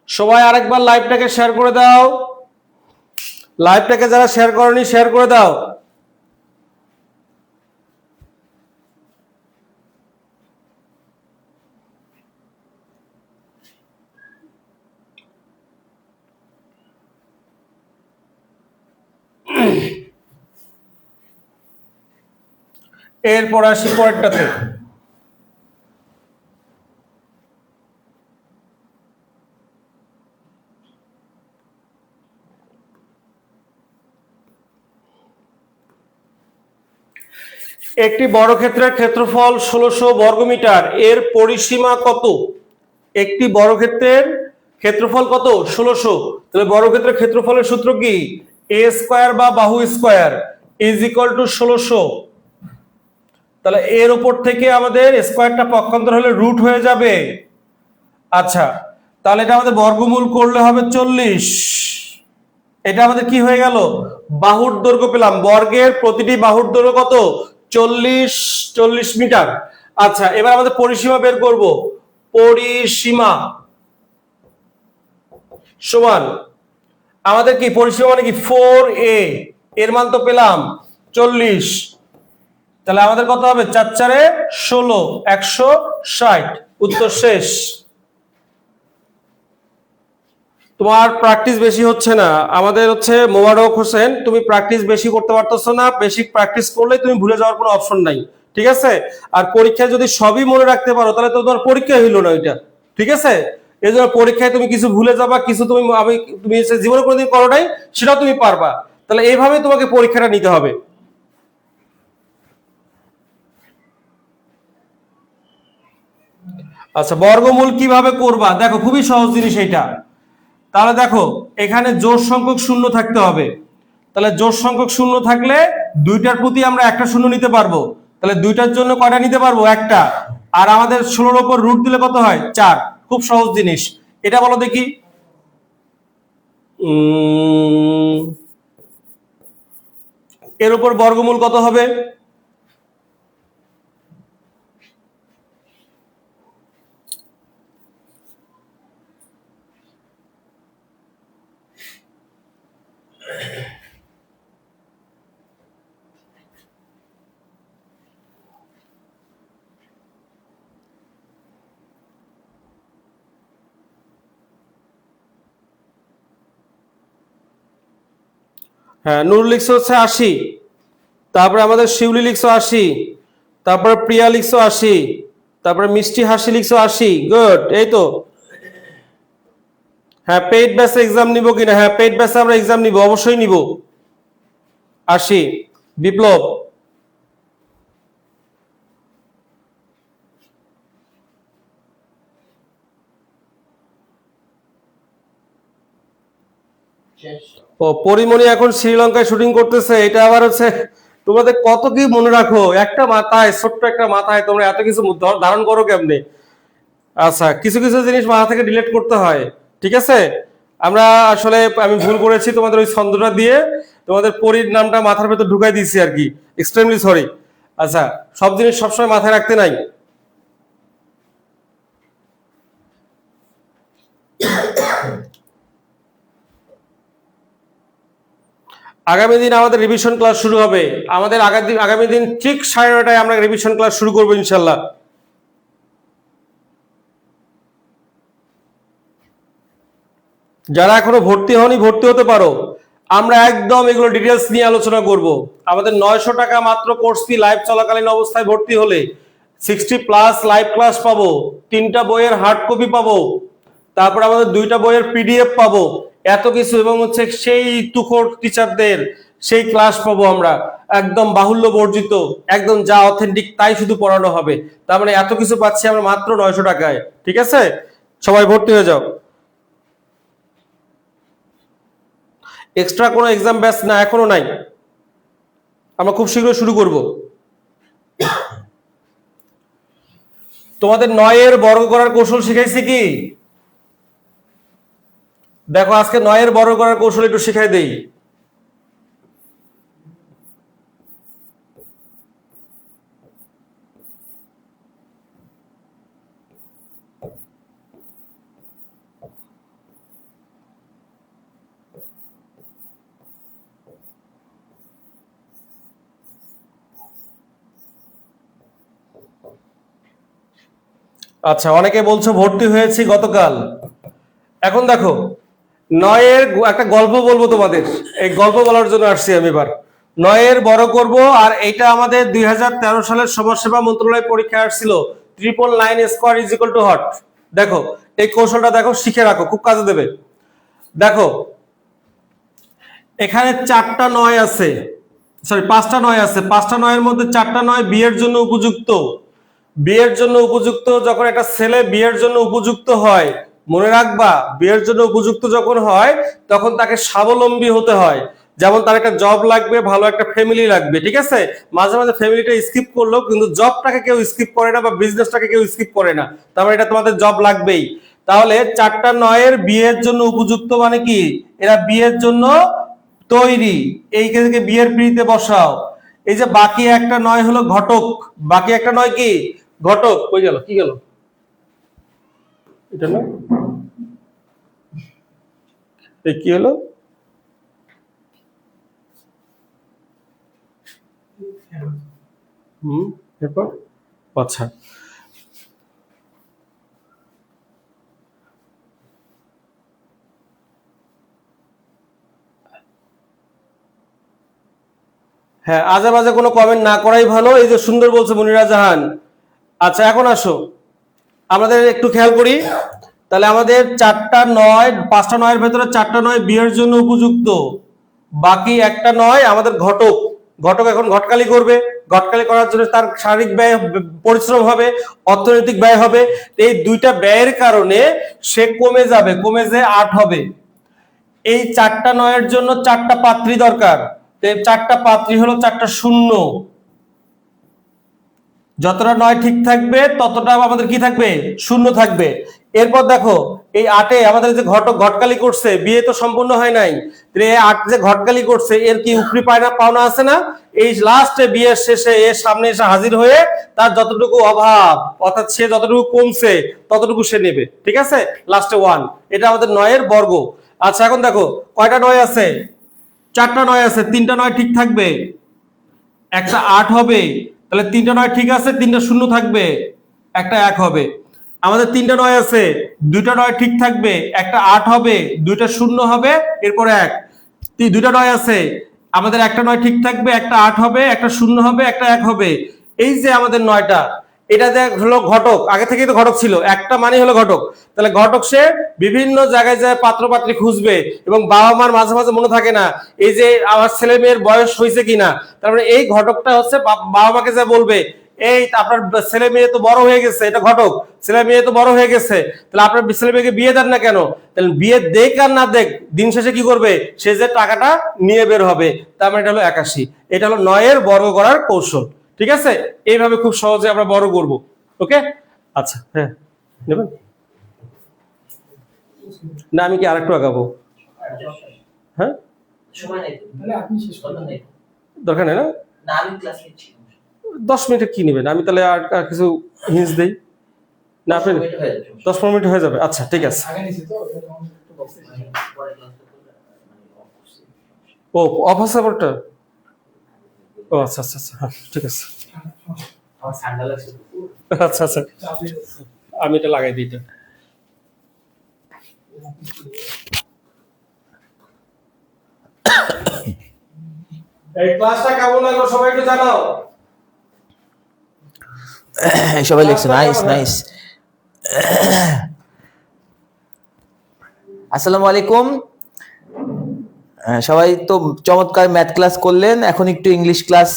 সবাই আরেকবার লাইভটাকে শেয়ার করে দাও, লাইভটাকে যারা শেয়ার করনি শেয়ার করে দাও। এরপর আসি পরেরটাতে। একটি বর্গক্ষেত্রের ক্ষেত্রফল 1600 বর্গমিটার, এর পরিসীমা কত? একটি বর্গক্ষেত্রের ক্ষেত্রফল কত? 1600। তাহলে বর্গক্ষেত্রের ক্ষেত্রফলের সূত্র কি? এ স্কয়ার বা বাহু স্কয়ার ইজ ইকুয়াল টু 1600। তাহলে এর উপর থেকে আমাদের স্কয়ারটা পক্ষান্তর হলে রুট হয়ে যাবে। আচ্ছা, তাহলে এটা আমাদের বর্গমূল করলে হবে 40। এটা আমাদের কি হয়ে গেল? বাহুর দৈর্ঘ্য পেলাম। বর্গের প্রতিটি বাহুর দৈর্ঘ্য কত? 40 মিটার। আচ্ছা, এবার আমাদের পরিসীমা বের করব। পরিসীমা সমান আমাদের কি পরিসীমা মানে কি? 4a, এর মান তো পেলাম 40। তাহলে আমাদের কত হবে? 4 4 16, 160। উত্তর শেষ। তোমার প্র্যাকটিস বেশি হচ্ছে না, আমাদের হচ্ছে মোবারক হোসেন, তুমি প্র্যাকটিস বেশি করতে পারতেছো না। বেশি প্র্যাকটিস করলে তুমি ভুলে যাওয়ার কোনো অপশন নাই, ঠিক আছে? আর পরীক্ষায় যদি সবই মনে রাখতে পারো তাহলে তো তোমার পরীক্ষা হইলো না ওইটা, ঠিক আছে? এই জন্য পরীক্ষায় তুমি কিছু ভুলে যাবা, কিছু তুমি জীবনে কোনোদিন করো নাই, সেটাও তুমি পারবা। তাহলে এইভাবে তোমাকে পরীক্ষাটা নিতে হবে। আচ্ছা, বর্গমূল কিভাবে করবা? দেখো, খুবই সহজ জিনিস এইটা। তাহলে দেখো, এখানে জোড় সংখ্যক শূন্য থাকতে হবে। তাহলে জোড় সংখ্যক শূন্য থাকলে দুইটার প্রতি আমরা একটা শূন্য নিতে পারবো। তাহলে দুইটার জন্য কয়টা নিতে পারবো? একটা। আর আমাদের 16-র উপর রুট দিলে কত হয়? 4। খুব সহজ জিনিস। এটা বলো দেখি। এর উপর বর্গমূল কত হবে? হ্যাঁ, নূর লিখছে হচ্ছে 80, তারপরে আমাদের শিউলি লিখছো 80, তারপরে প্রিয়া লিখছো 80, তারপরে মিষ্টি হাসি লিখছো 80। গুড, এই তো। হ্যাঁ, পেইড ব্যাচে এক্সাম নিব কিনা? হ্যাঁ, পেইড ব্যাচে আমরা এক্সাম নিব, অবশ্যই নিব। 80। বিপ্লব, ও পরিমণি এখন শ্রীলঙ্কায় শুটিং করতেছে। এটা আবার হচ্ছে, তোমাদের কত কি মনে রাখো, একটা মাথায়, ছোট্ট একটা মাথায় তোমরা এত কিছু ধারণ করো কেমনে? আচ্ছা, কিছু কিছু জিনিস মাথা থেকে ডিলিট করতে হয়, ঠিক আছে? আমরা আসলে আমি ভুল করেছি, তোমাদের ওই ছন্দটা দিয়ে তোমাদের পরীর নামটা মাথার ভেতর ঢুকাই দিয়েছি আর কি। Extremely sorry. আচ্ছা, সব জিনিস সবসময় মাথায় রাখতে নাই। আগামী দিন আমাদের রিভিশন ক্লাস শুরু হবে। আমাদের আগামী দিন ঠিক 9:30টায় আমরা রিভিশন ক্লাস শুরু করবো ইনশাল্লাহ। যারা এখনো ভর্তি হওনি ভর্তি হতে পারো। আমরা একদম এগুলো ডিটেলস নিয়ে আলোচনা করব। আমাদের 900 টাকা মাত্র কোর্স ফি, লাইভ চলাকালীন অবস্থায় ভর্তি হলে 60+ লাইভ ক্লাস পাবো, 3টা বইয়ের হার্ড কপি পাবো, তারপর আমাদের 2টা বইয়ের পিডিএফ পাবো, এত কিছু, এবং হচ্ছে সেই তুখোর টিচারদের সেই ক্লাস পাবো আমরা, একদম বাহুল্য বর্জিত, একদম যা অথেন্টিক তাই শুধু পড়ানো হবে। তার মানে এত কিছু পাচ্ছি আমরা মাত্র 900 টাকায়। ঠিক আছে, সবাই ভর্তি হয়ে যাও। এক্সট্রা কোনো এক্সাম ব্যাচ না, এখনো নাই, আমরা খুব শীঘ্রই শুরু করব। তোমাদের 9-এর বর্গ করার কৌশল শিখাইছি কি? দেখো আজকে 9-এর বর্গ করার কৌশল একটু শিখাই দেই। আচ্ছা, অনেকে বলছো ভর্তি হয়েছি গতকাল। এখন দেখো 9-এর একটা গল্প বলবো তোমাদের, এই গল্প বলার জন্য আসছি আমি এবার। 9-এর বড় করব, আর এটা আমাদের 2013 সালের সমাজসেবা মন্ত্রণালয় পরীক্ষা আসছিল, 999 square is equal too hot. দেখো এই কৌশলটা দেখো, শিখে রাখো, খুব কাজে দেবে। দেখো এখানে 4টা 9 আছে, সরি 5টা 9 আছে। 5টা 9-এর মধ্যে 4টা 9 বিয়ের জন্য উপযুক্ত। বিয়ের জন্য উপযুক্ত যখন একটা ছেলে বিয়ের জন্য উপযুক্ত হয়, মনে রাখবা বিয়ের জন্য উপযুক্ত যখন হয় তখন তাকে স্বাবলম্বী হতে হয়। যেমন তার একটা জব লাগবে, ভালো একটা ফ্যামিলি লাগবে, ঠিক আছে? মাঝে মাঝে ফ্যামিলিটা স্কিপ করলো, কিন্তু জবটাকে কেউ স্কিপ করে না, বা বিজনেসটাকে কেউ স্কিপ করে না। তারপরে এটা তোমাদের জব লাগবেই। তাহলে 4টা 9-এর বিয়ের জন্য উপযুক্ত মানে কি? এরা বিয়ের জন্য তৈরি। এই থেকে বিয়ের পিঁড়িতে বসাও। এই যে বাকি একটা 9 হলো ঘটক। বাকি একটা 9 কি? ঘটক। কই গেল, কি গেল এটা? না এই কি হলো? এরপর আচ্ছা, হ্যাঁ, আজে বাজে কোনো কমেন্ট না করাই ভালো। এই যে সুন্দর বলছে মনিরা জাহান। আচ্ছা এখন আসো, আমাদের একটু খেয়াল করি। তাহলে আমাদের 4টা 9, 5টা 9-এর ভেতরে 4টা 9 বিয়ের জন্য উপযুক্ত, বাকি একটা 9 আমাদের ঘটক। ঘটক এখন ঘটকালি করবে। ঘটকালি করার জন্য তার শারীরিক ব্যয়, পরিশ্রম হবে, অর্থনৈতিক ব্যয় হবে। এই 2টা ব্যয়ের কারণে সে কমে যাবে, কমে যে 8 হবে। এই 4টা 9-এর জন্য 4টা পাত্রী দরকার। 4টা পাত্রী হলো 4টা শূন্য। যতটা 9 ঠিক থাকবে ততটা আমাদের কি থাকবে? শূন্য থাকবে। এরপর দেখো এই 8-এ আমাদের যে ঘটক ঘটকালি করছে, বিয়ে তো সম্পূর্ণ হয় নাই, 8 যে ঘটকালি করছে এর কি উপরি পাওনা আছে না? এই লাস্টে বিয়ের শেষে এর সামনে এসে হাজির হয়ে তার যতটুকু অভাব, অর্থাৎ সে যতটুকু কমছে ততটুকু সে নেবে। ঠিক আছে, লাস্টে 1। এটা আমাদের 9-এর বর্গ। আচ্ছা এখন দেখো কয়টা 9 আছে? 4টা 9 আছে। 3টা 9 ঠিক থাকবে, একটা 8 হবে। তাহলে 3টা 9 ঠিক আছে, 3টা শূন্য থাকবে, একটা 1 হবে। আমাদের 3টা 9 আছে, 2টা 9 ঠিক থাকবে, একটা 8 হবে, 2টা শূন্য হবে, এরপরে 1। 2টা 9 আছে, আমাদের একটা 9 ঠিক থাকবে, একটা 8 হবে, একটা শূন্য হবে, একটা 1 হবে। এই যে আমাদের 9টা, এটা যে হলো ঘটক, আগে থেকেই তো ঘটক ছিল, একটা মানে হলো ঘটক। তাহলে ঘটক সে বিভিন্ন জায়গায় যায় পাত্র পাত্রী খুঁজবে, এবং বাবা মার মাঝে মাঝে মনে থাকে না এই যে আমার ছেলে মেয়ের বয়স হয়েছে কিনা। তারপরে এই ঘটকটা হচ্ছে বাবা মাকে যা বলবে, এই আপনার ছেলে মেয়ে তো বড় হয়ে গেছে, এটা ঘটক, ছেলে মেয়ে তো বড় হয়ে গেছে, তাহলে আপনার ছেলে মেয়েকে বিয়ে দেন না কেন? তাহলে বিয়ে দেখ আর না দেখ, দিন শেষে কি করবে? সে যে টাকাটা নিয়ে বের হবে। তার মানে এটা হলো 81। এটা হলো 9-এর বর্গ করার কৌশল। ঠিক আছে, এইভাবে খুব সহজে আমরা বড় করব। ওকে, আচ্ছা হ্যাঁ নেবেন না? আমি কি আরেকটু আগাবো? হ্যাঁ সময় নেই, তাহলে আপনি শেষ করতে নেই, দরকার নেই না? না আমি ক্লাস নিচ্ছি। 10 মিনিটে কি নেবেন? আমি তাহলে আর কিছু হিন্টস দেই না? আপনি 10-15 মিনিট হয়ে যাবে। আচ্ছা ঠিক আছে। ও অফ আছে ব্যাপারটা। ও আচ্ছা আচ্ছা আচ্ছা, হ্যাঁ ঠিক আছে। আমার ঠান্ডা লাগছে। আচ্ছা আচ্ছা, আমি এটা লাগাই দিই এটা। এই ক্লাসটা কেমন লাগলো সবাই একটু জানাও। সবাই লিখছে নাইস নাইস। আসসালামু আলাইকুম। সবাই তো চমৎকার ম্যাথ ক্লাস করলেন, এখন একটু ইংলিশ ক্লাস।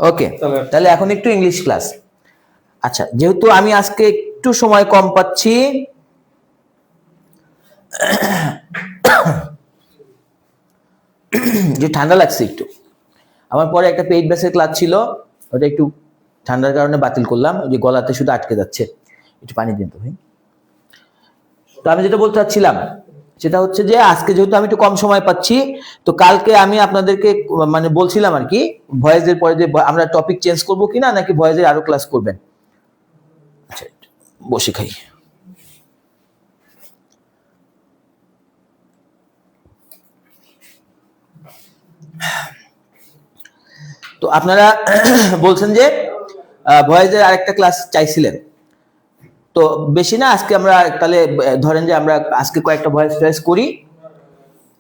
ওকে, তাহলে এখন একটু ইংলিশ ক্লাস। আচ্ছা, যেহেতু আমি আজকে একটু সময় কম পাচ্ছি, যে ঠান্ডা লাগছে একটু, আমার পরে একটা পেইড ব্যাচের ক্লাস ছিল, ওটা একটু ঠান্ডার কারণে বাতিল করলাম, ওই যে গলাতে শুধু আটকে যাচ্ছে। একটু পানি দিন তো ভাই। তো আমি যেটা বলতে চাচ্ছিলাম সেটা হচ্ছে যে আজকে যেহেতু আমি একটু কম সময় পাচ্ছি, তো কালকে আমি আপনাদেরকে মানে বলছিলাম আর কি, ভয়েসের পরে যে আমরা টপিক চেঞ্জ করবো কিনা, নাকি ভয়েসের আরো ক্লাস করবেন। আচ্ছা, বসে খাই। তো আপনারা বলছেন যে ভয়েসের আরেকটা ক্লাস চাইছিলেন, তো বেশি না, আজকে আমরা তাহলে ধরেন যে আমরা আজকে কয়েকটা ভয়েস টয়েস করি,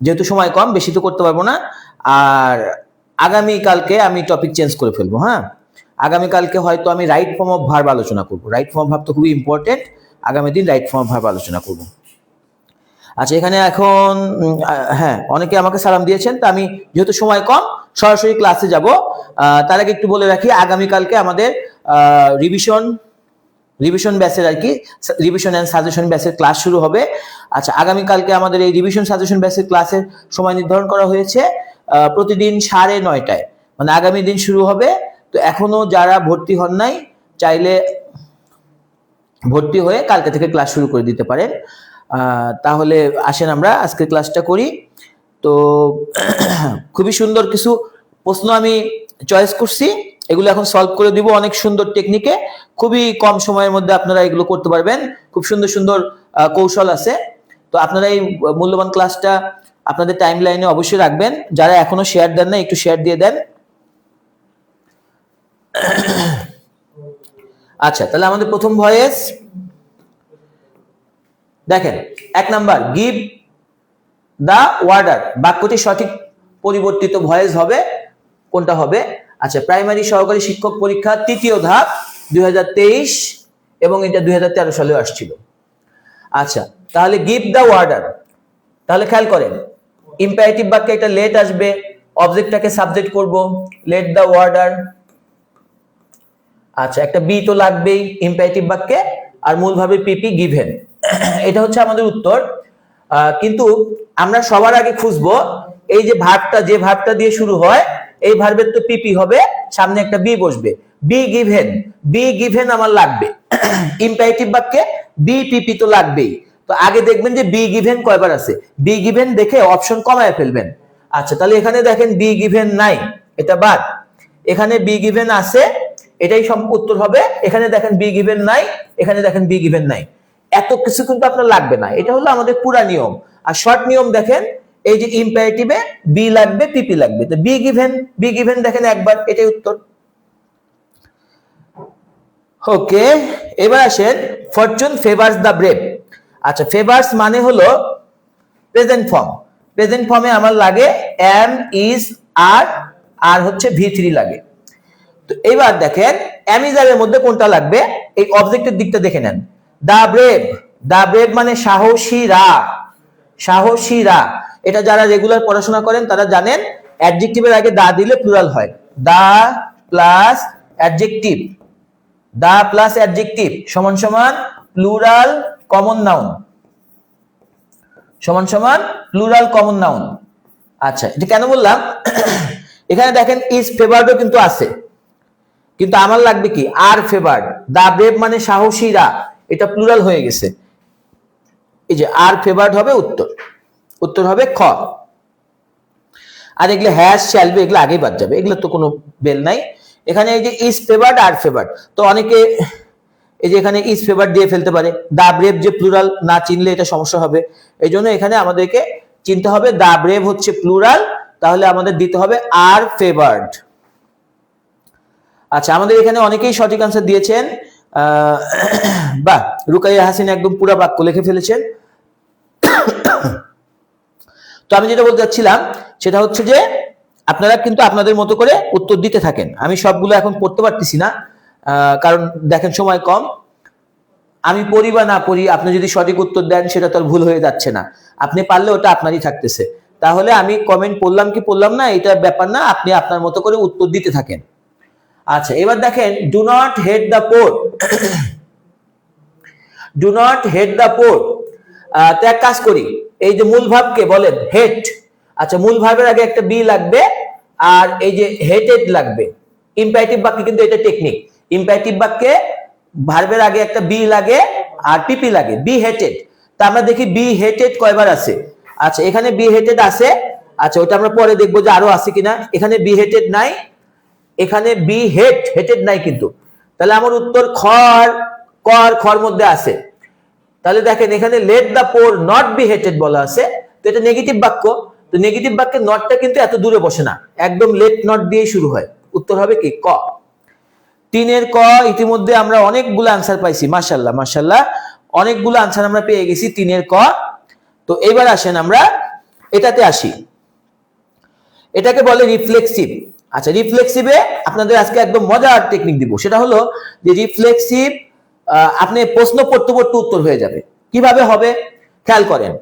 যেহেতু সময় কম, বেশি তো করতে পারবো না। আর আগামী কালকে আমি টপিক চেঞ্জ করে ফেলবো। হ্যাঁ, আগামী কালকে হয়তো আমি রাইট ফর্ম অফ ভার্ব আলোচনা করবো। রাইট ফর্ম অফ ভার্ব তো খুবই ইম্পর্টেন্ট, আগামী দিন রাইট ফর্ম অফ ভার্ব আলোচনা করবো। আচ্ছা, এখানে এখন হ্যাঁ, অনেকে আমাকে সালাম দিয়েছেন, তো আমি যেহেতু সময় কম সরাসরি ক্লাসে যাব। তার আগে একটু বলে রাখি, আগামীকালকে আমাদের রিভিশন ব্যাচের আর কি, রিভিশন অ্যান্ড সাজেশন ব্যাচের ক্লাস শুরু হবে। আচ্ছা, আগামীকালকে আমাদের এই রিভিশন সাজেশন ব্যাচের ক্লাসের সময় নির্ধারণ করা হয়েছে প্রতিদিন 9:30, মানে আগামী দিন শুরু হবে। তো এখনো যারা ভর্তি হন নাই, চাইলে ভর্তি হয়ে কালকে থেকে ক্লাস শুরু করে দিতে পারেন। তাহলে আসেন আমরা আজকে ক্লাসটা করি। তো খুবই সুন্দর কিছু প্রশ্ন আমি চয়েস করছি, এগুলো এখন সলভ করে দিব অনেক সুন্দর টেকনিকে। খুবই কম সময়ের মধ্যে আপনারা এগুলো করতে পারবেন, খুব সুন্দর সুন্দর কৌশল আছে। তো আপনারা এই মূল্যবান ক্লাসটা আপনাদের টাইম লাইনে অবশ্যই রাখবেন। যারা এখনো শেয়ার দেন না, একটু শেয়ার দিয়ে দেন। আচ্ছা, তাহলে আমাদের প্রথম ভয়েস দেখেন, 1 নাম্বার, গিভ দা ওয়ার্ডার। বাক্যটি সঠিক পরিবর্তিত ভয়েস হবে, কোনটা হবে? আচ্ছা, প্রাইমারি সহকারী শিক্ষক পরীক্ষা 3য় ধাপ 2023, এবং এটা 2013 সালে আসছিল। আচ্ছা, তাহলে গিভ দা ওয়ার্ডার, তাহলে খেয়াল করেন ইম্পারেটিভ বাক্যে একটা লেট আসবে, অবজেক্টটাকে সাবজেক্ট করব, লেট দা ওয়ার্ডার। আচ্ছা, একটা বি তো লাগবেই ইম্পারেটিভ বাক্যে, আর মূল ভাবে পিপি গিভেন। এটা হচ্ছে আমাদের উত্তর। কিন্তু আমরা সবার আগে খুঁজবো এই যে ভার্বটা, যে ভার্বটা দিয়ে শুরু হয়, এই ভার্বের তো পিপি হবে, সামনে একটা বি বসবে, বি গিভেন। বি গিভেন আমার লাগবে ইম্পারেটিভ বাক্যে, বি পিপি তো লাগবেই। তো আগে দেখবেন যে বি গিভেন কয়বার আছে, বি গিভেন দেখে অপশন কমায় ফেলবেন। আচ্ছা, তাহলে এখানে দেখেন বি গিভেন নাই, এটা বাদ। এখানে বি গিভেন আছে, এটাই সব উত্তর হবে। এখানে দেখেন বি গিভেন নাই, এখানে দেখেন বি গিভেন নাই। এত কিছু কিন্তু আপনার লাগবে না, এটা হলো আমাদের পুরা নিয়ম। আর শর্ট নিয়ম দেখেন, এই যে ইম্পারেটিভে বি লাগবে, পিপি লাগবে, তো বি গিভেন দেখেন একবার, এটাই উত্তর। ওকে, এবার আসেন ফরচুন ফেভার্স দ্য ব্রেভ। আচ্ছা, ফেভার্স মানে হলো প্রেজেন্ট ফর্ম। প্রেজেন্ট ফর্মে আমার লাগে এম, ইজ, আর, আর হচ্ছে V3 লাগে। তো এবার দেখেন অ্যামিজারের মধ্যে কোনটা লাগবে, এই অবজেক্টের দিকটা দেখে নেন। দা ব্রেভ, দা ব্রেভ মানে সাহসীরা, সাহসীরা। এটা যারা রেগুলার পড়াশোনা করেন তারা জানেন, অ্যাডজেক্টিভের আগে দা দিলে প্লুরাল হয়। The plus adjective, the plus adjective সমান সমান প্লুরাল কমন নাউন, সমান সমান প্লুরাল কমন নাউন। আচ্ছা, এটা কেন বললাম? এখানে দেখেন ইজ ফেভার্ডও কিন্তু আছে, কিন্তু আমার লাগবে কি আর ফেভার্ড। দা ব্রেভ মানে সাহসীরা, এটা প্লুরাল হয়ে গেছে, এই যে আর ফেভার্ড হবে উত্তর, উত্তর হবে খ। আর এগুলো হ্যাশ শ্যালবে এগুলো আগেই বাদ যাবে, এগুলো তো কোনো বেল নাই। এখানে এই যে ইজ ফেভার্ড আর ফেভার্ড, তো অনেকে এই যে এখানে ইজ ফেভার দিয়ে ফেলতে পারে, দা ব্রেভ যে প্লুরাল না চিনলে এটা সমস্যা হবে, এই জন্য এখানে আমাদেরকে চিনতে হবে দা ব্রেভ হচ্ছে প্লুরাল, তাহলে আমাদের দিতে হবে আর ফেভার্ড। আচ্ছা, আমাদের এখানে অনেকেই সঠিক আনসার দিয়েছেন। বাহ, রুকাইয়া হাসিন একদম পুরো বাক্য লিখে ফেলেছেন। তো আমি যেটা বলতে চাচ্ছিলাম সেটা হচ্ছে যে আপনারা কিন্তু আপনাদের মতো করে উত্তর দিতে থাকেন। আমি সবগুলো এখন পড়তে পারতেছি না, কারণ দেখেন সময় কম। আমি পড়ি বা না পড়ি, আপনি যদি সঠিক উত্তর দেন সেটা তো আর ভুল হয়ে যাচ্ছে না, আপনি পারলে ওটা আপনারই থাকতেছে। তাহলে আমি কমেন্ট পড়লাম কি পড়লাম না এটা ব্যাপার না, আপনি আপনার মতো করে উত্তর দিতে থাকেন। আচ্ছা, এবার দেখেন do not hate the poor. Do not hate the poor, তো এক কাজ করি, এই যে মূল ভাবকে বলেন হেট। আচ্ছা, মূল ভাবের আগে একটা বি লাগবে আর এই যে হেটেড লাগবে। ইম্পারেটিভ বাক্যে কিন্তু এটা টেকনিক, ইম্পারেটিভ বাক্যে ভার্বের আগে একটা বি লাগে আর পিপি লাগে, বি হেটেড। তা আমরা দেখি বি হেটেড কয়বার আছে। আচ্ছা, এখানে বি হেটেড আছে। আচ্ছা, ওটা আমরা পরে দেখবো যে আরো আছে কিনা। এখানে বি হেটেড নাই, এখানে বি হেটেড নাই কিন্তু। তাহলে আমার উত্তর খর মধ্যে আছে। তাহলে দেখেন এখানে let the poor not be hated বলা আছে, তো এটা নেগেটিভ বাক্য। তো নেগেটিভ বাক্যে নটটা কিন্তু এত দূরে বসে না, একদম লেট নট দিয়ে শুরু হয়। উত্তর হবে কি ক। 3 ক ইতিমধ্যে আমরা অনেকগুলো আনসার পাইছি, মাশাআল্লাহ মাশাআল্লাহ, অনেকগুলো আনসার আমরা পেয়ে গেছি 3 ক। তো এবার আসেন আমরা এটাতে আসি, এটাকে বলে রিফ্লেক্সিভ। আচ্ছা, রিফ্লেক্সিভে আপনাদের আজকে একদম মজার টেকনিক দিব, সেটা হলো যে রিফ্লেক্সিভ আপনি প্রশ্ন পড়তে পড়তে উত্তর হয়ে যাবে। কিভাবে হবে খেয়াল করেন।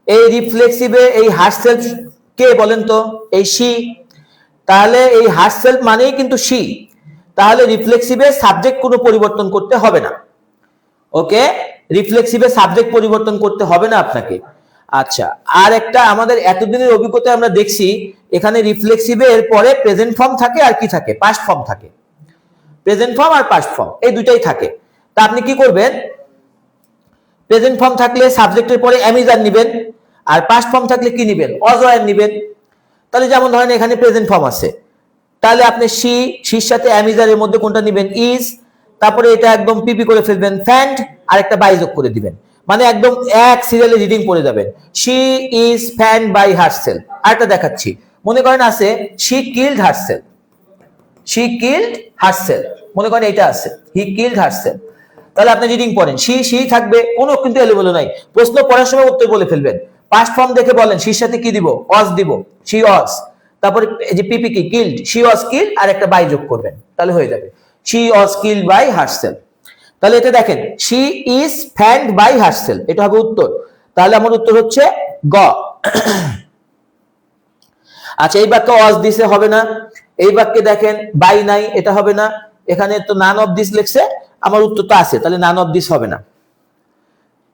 এই রিফ্লেক্সিভে এই হারসেলফ কে বলেন তো? এই শি। তাহলে এই হারসেলফ মানেই কিন্তু শি। তাহলে রিফ্লেক্সিভে সাবজেক্ট কোনো পরিবর্তন করতে হবে না। ওকে, রিফ্লেক্সিভে সাবজেক্ট পরিবর্তন করতে হবে না আপনাকে। আচ্ছা, আর একটা আমাদের এতদিনের অভিজ্ঞতায় আমরা দেখছি এখানে রিফ্লেক্সিভে এর পরে প্রেজেন্ট ফর্ম থাকে আর কি থাকে, পাস্ট ফর্ম থাকে। প্রেজেন্ট ফর্ম আর পাস্ট ফর্ম এই দুটাই থাকে। তা আপনি কি করবেন, প্রেজেন্ট ফর্ম থাকলে সাবজেক্টের পরে অ্যামিজার নেবেন, আর পাস্ট ফর্ম থাকলে কি নেবেন, অজয়ার নেবেন। তাহলে যেমন ধরেন এখানে প্রেজেন্ট ফর্ম আছে, তাহলে আপনি শির সাথে অ্যামিজারের মধ্যে কোনটা নেবেন, ইজ, তারপরে এটা একদম পিপি করে ফেলবেন, ফ্যান্ড, আর একটা বাই যোগ করে দিবেন, মানে একদম এক সিরিয়ালে রিডিং পড়ে যাবেন। She is ফ্যান্ড by herself. আরেকটা দেখাচ্ছি, মনে করেন আছে she killed herself, she killed herself, মনে করেন এটা আছে হি কিল্ড হারসেলফ। তাহলে আপনি রিডিং পড়েন, শি থাকবে, কোনো কিন্তু এলোমেলো নাই, প্রশ্ন পড়ার সময় উত্তর বলে ফেলবেন। পাস্ট ফর্ম দেখে বলেন শির সাথে কি দিব, অজ দিব, শি অজ, তারপরে এই যে পিপি কি কিল্ড, শি ওয়াজ কিল্ড, আর একটা বাই যোগ করবেন, তাহলে হয়ে যাবে she was killed by herself. তাহলে এটা দেখেন শি ইজ ফ্যান্ড বাই হারসেলফ, এটা হবে উত্তর। তাহলে আমার উত্তর হচ্ছে গ। আচ্ছা, এই বাক্যে অজ দিছে, হবে না। এই বাক্যে দেখেন বাই নাই, এটা হবে না। এখানে তো নান অফ দিস লিখছে, আমার উত্তর তো আছে, তাহলে নান অফ দিস হবে না।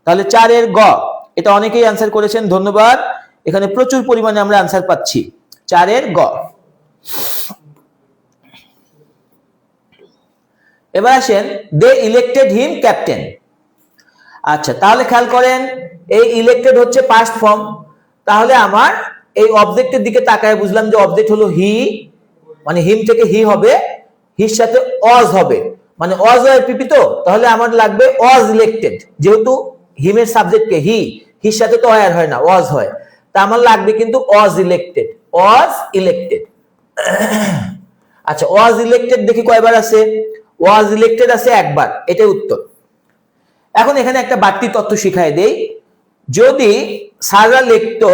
তাহলে 4 গ, এটা অনেকেই আনসার করেছেন, ধন্যবাদ। এখানে প্রচুর পরিমাণে আমরা আনসার পাচ্ছি। 4 গ। এবার আসেন দে ইলেক্টেড হিম ক্যাপ্টেন। আচ্ছা, তাহলে খেয়াল করেন এই ইলেক্টেড হচ্ছে পাস্ট ফর্ম। তাহলে আমার এই অবজেক্টের দিকে তাকায় বুঝলাম যে অবজেক্ট হলো হি, মানে হিম থেকে হি হবে, হির সাথে অজ হবে, মানে অজ হয় পিপি। তো তাহলে আমার লাগবে অজ ইলেক্টেড, যেহেতু হিমের সাবজেক্টকে হি, হির সাথে তো আর হয় না, অজ হয়। তা আমার লাগবে কিন্তু অজ ইলেক্টেড, অজ ইলেক্টেড। আচ্ছা, ওয়াজ ইলেক্টেড দেখি কয়বার আছে, ওয়াজ ইলেক্টেড আছে একবার, এটাই উত্তর। এখন এখানে একটা বাড়তি তথ্য শিখাই দেই, যদি স্যাররা লিখতো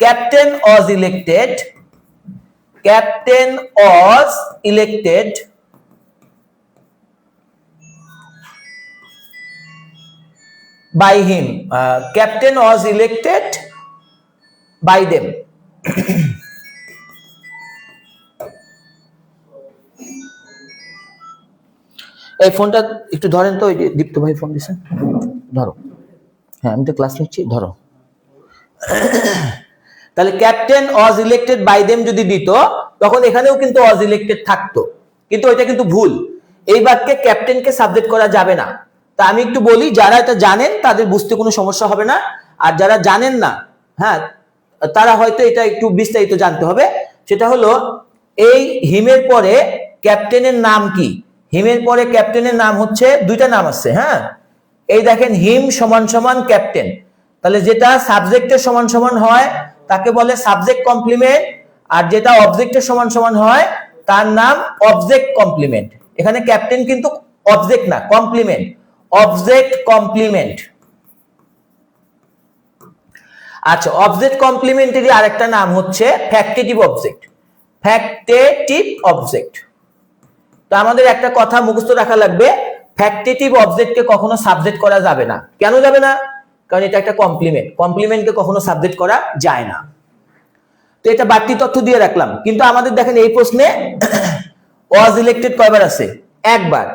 captain was elected, captain was elected by him, captain was elected by them. এই ফোনটা একটু ধরেন তো, ওই যে দীপ্ত ভাই ফোন দিয়েছেন, ধরো। হ্যাঁ, আমি তো ক্লাস নিচ্ছি, ধরো। তাহলে captain was elected by them যদি দিত, তখন এখানেও কিন্তু ওয়াজ ইলেক্টেড থাকতো, কিন্তু এটা কিন্তু ভুল। এই বাক্যে ক্যাপ্টেনকে সাবজেক্ট করা যাবে না। তা আমি একটু বলি, যারা এটা জানেন তাদের বুঝতে কোনো সমস্যা হবে না, আর যারা জানেন না, হ্যাঁ, তারা হয়তো এটা একটু বিস্তারিত জানতে হবে। সেটা হলো এই হিমের পরে ক্যাপ্টেনের নাম কি, হিমের পরে ক্যাপ্টেনের নাম হচ্ছে দুইটা নাম আছে, হ্যাঁ। এই দেখেন হিম সমান সমান ক্যাপ্টেন, তাহলে যেটা সাবজেক্টের সমান সমান হয় তাকে বলে সাবজেক্ট কমপ্লিমেন্ট, আর যেটা অবজেক্টের সমান সমান হয় তার নাম অবজেক্ট কমপ্লিমেন্ট। এখানে ক্যাপ্টেন কিন্তু অবজেক্ট না, কমপ্লিমেন্ট, অবজেক্ট কমপ্লিমেন্ট। আচ্ছা, অবজেক্ট কমপ্লিমেন্টারি আরেকটা নাম হচ্ছে ফ্যাক্টেটিভ অবজেক্ট, ফ্যাক্টেটিভ অবজেক্ট। তো আমাদের একটা কথা মুখস্থ রাখা লাগবে, ফ্যাক্টেটিভ অবজেক্টকে কখনো সাবজেক্ট করা যাবে না। কেন যাবে না? কারণ এটা একটা কমপ্লিমেন্ট, কমপ্লিমেন্টকে কখনো সাবজেক্ট করা যায় না। তো এটা বাড়তি তথ্য দিয়ে রাখলাম। কিন্তু আমাদের দেখেন এই প্রশ্নে ওয়াজ ইলেক্টেড কয়বার আছে? একবার।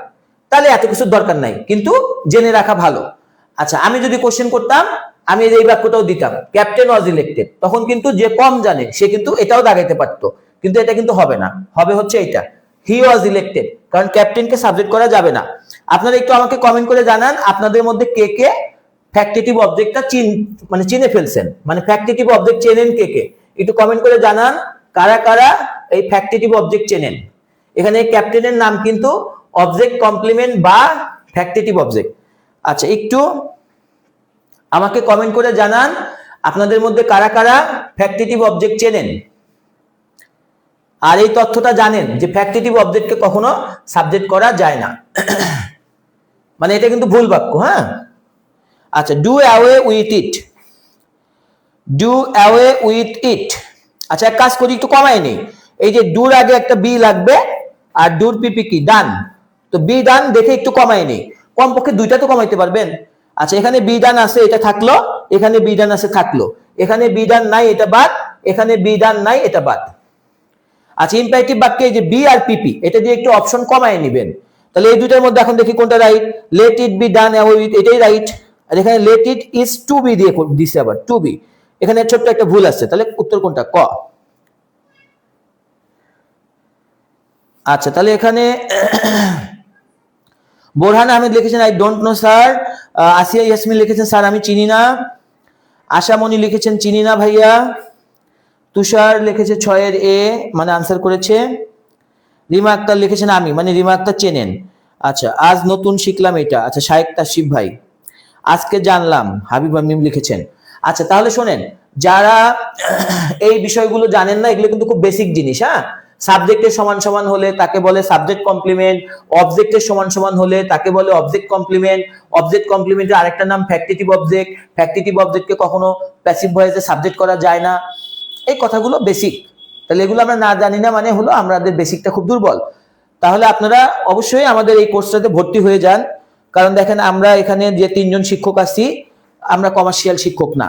তাহলে এত কিছুর দরকার নাই, কিন্তু জেনে রাখা ভালো। আচ্ছা, আমি যদি কোশ্চেন করতাম, আমি এই বাক্যটাও দিতাম ক্যাপ্টেন ওয়াজ ইলেক্টেড, তখন কিন্তু যে কম জানে সে কিন্তু এটাও দাগাইতে পারতো, কিন্তু এটা কিন্তু হবে না, হবে হচ্ছে এইটা হি ওয়াজ ইলেক্টেড, কারণ ক্যাপ্টেনকে সাবজেক্ট করা যাবে না। আপনারা একটু আমাকে কমেন্ট করে জানান আপনাদের মধ্যে কে কে ফ্যাক্টেটিভ অবজেক্টটা চিনে ফেলছেন, মানে ফ্যাক্টেটিভ অবজেক্ট চেনেন কে কে, একটু কমেন্ট করে জানান কারা কারা এই ফ্যাক্টেটিভ অবজেক্ট চেনেন। এখানে ক্যাপ্টেনের নাম কিন্তু অবজেক্ট কমপ্লিমেন্ট বা ফ্যাক্টেটিভ অবজেক্ট। আচ্ছা, একটু আমাকে কমেন্ট করে জানান আপনাদের মধ্যে কারা কারা ফ্যাক্টেটিভ অবজেক্ট চেনেন আর এই তথ্যটা জানেন যে ফ্যাক্টেটিভ অবজেক্টকে কখনো সাবজেক্ট করা যায় না। মানে এটা কিন্তু ভুল বাক্য, হ্যাঁ। আচ্ছা, do away with it, do away with it. আচ্ছা, এক কাজ করি, একটু কমাই নেই, এই যে ডুর আগে একটা বি লাগবে আর ডুর পিপি কি ডান, তো বি ডান দেখে একটু কমাই নেই, কমপক্ষে দুইটা তো কমাইতে পারবেন। আচ্ছা, এখানে বি ডান আছে এটা থাকলো, এখানে বি ডান আছে থাকলো, এখানে বি ডান নাই এটা বাদ, এখানে বি ডান নাই এটা বাদ। আচ্ছা, ইম্পারেটিভ বাক্যে যে বি আর পিপি এটা দিয়ে একটু অপশন কমায় নেবেন। তাহলে এই দুইটার মধ্যে এখন দেখি কোনটা right. Let it be done away with, এটাই রাইট। আর এখানে let it is to be দিয়ে দিছে, আবার টু বি, এখানে ছোট্ট একটা ভুল আছে, তাহলে উত্তর কোনটা? ক। আচ্ছা, তাহলে এখানে বোরহান আহমেদ লিখেছেন আই ডোন্ট নো স্যার। আসিয়া ইয়াসমিন লিখেছেন স্যার আমি চিনি না। আশামণি লিখেছেন চিনি না ভাইয়া। তুষার লিখেছে 6 এ, মানে আনসার করেছে। রিমা আক্তার লিখেছেন আমি, মানে রিমা আক্তার চেনেন। আচ্ছা, আজ নতুন শিখলাম এটা। আচ্ছা, শায়েক তাসিফ ভাই আজকে জানলাম, হাবিব আমিম লিখেছেন। আচ্ছা, তাহলে শোনেন, যারা এই বিষয়গুলো জানেন না, এগুলো কিন্তু খুব বেসিক জিনিস, হ্যাঁ। সাবজেক্টের সমান সমান হলে তাকে বলে সাবজেক্ট কমপ্লিমেন্ট, অবজেক্টের সমান সমান হলে তাকে বলে অবজেক্ট কমপ্লিমেন্ট, অবজেক্ট কমপ্লিমেন্টের আরেকটা নাম ফ্যাক্টেটিভ অবজেক্ট, ফ্যাক্টেটিভ অবজেক্টকে কখনো প্যাসিভ ভয়েসে সাবজেক্ট করা যায় না। এই কথাগুলো বেসিক, তাহলে এগুলো আমরা না জানি না মানে হলো আমাদের বেসিকটা খুব দুর্বল। তাহলে আপনারা অবশ্যই আমাদের এই কোর্সটাতে ভর্তি হয়ে যান, কারণ দেখেন আমরা এখানে যে 3 জন শিক্ষক আছি, আমরা কমার্শিয়াল শিক্ষক না,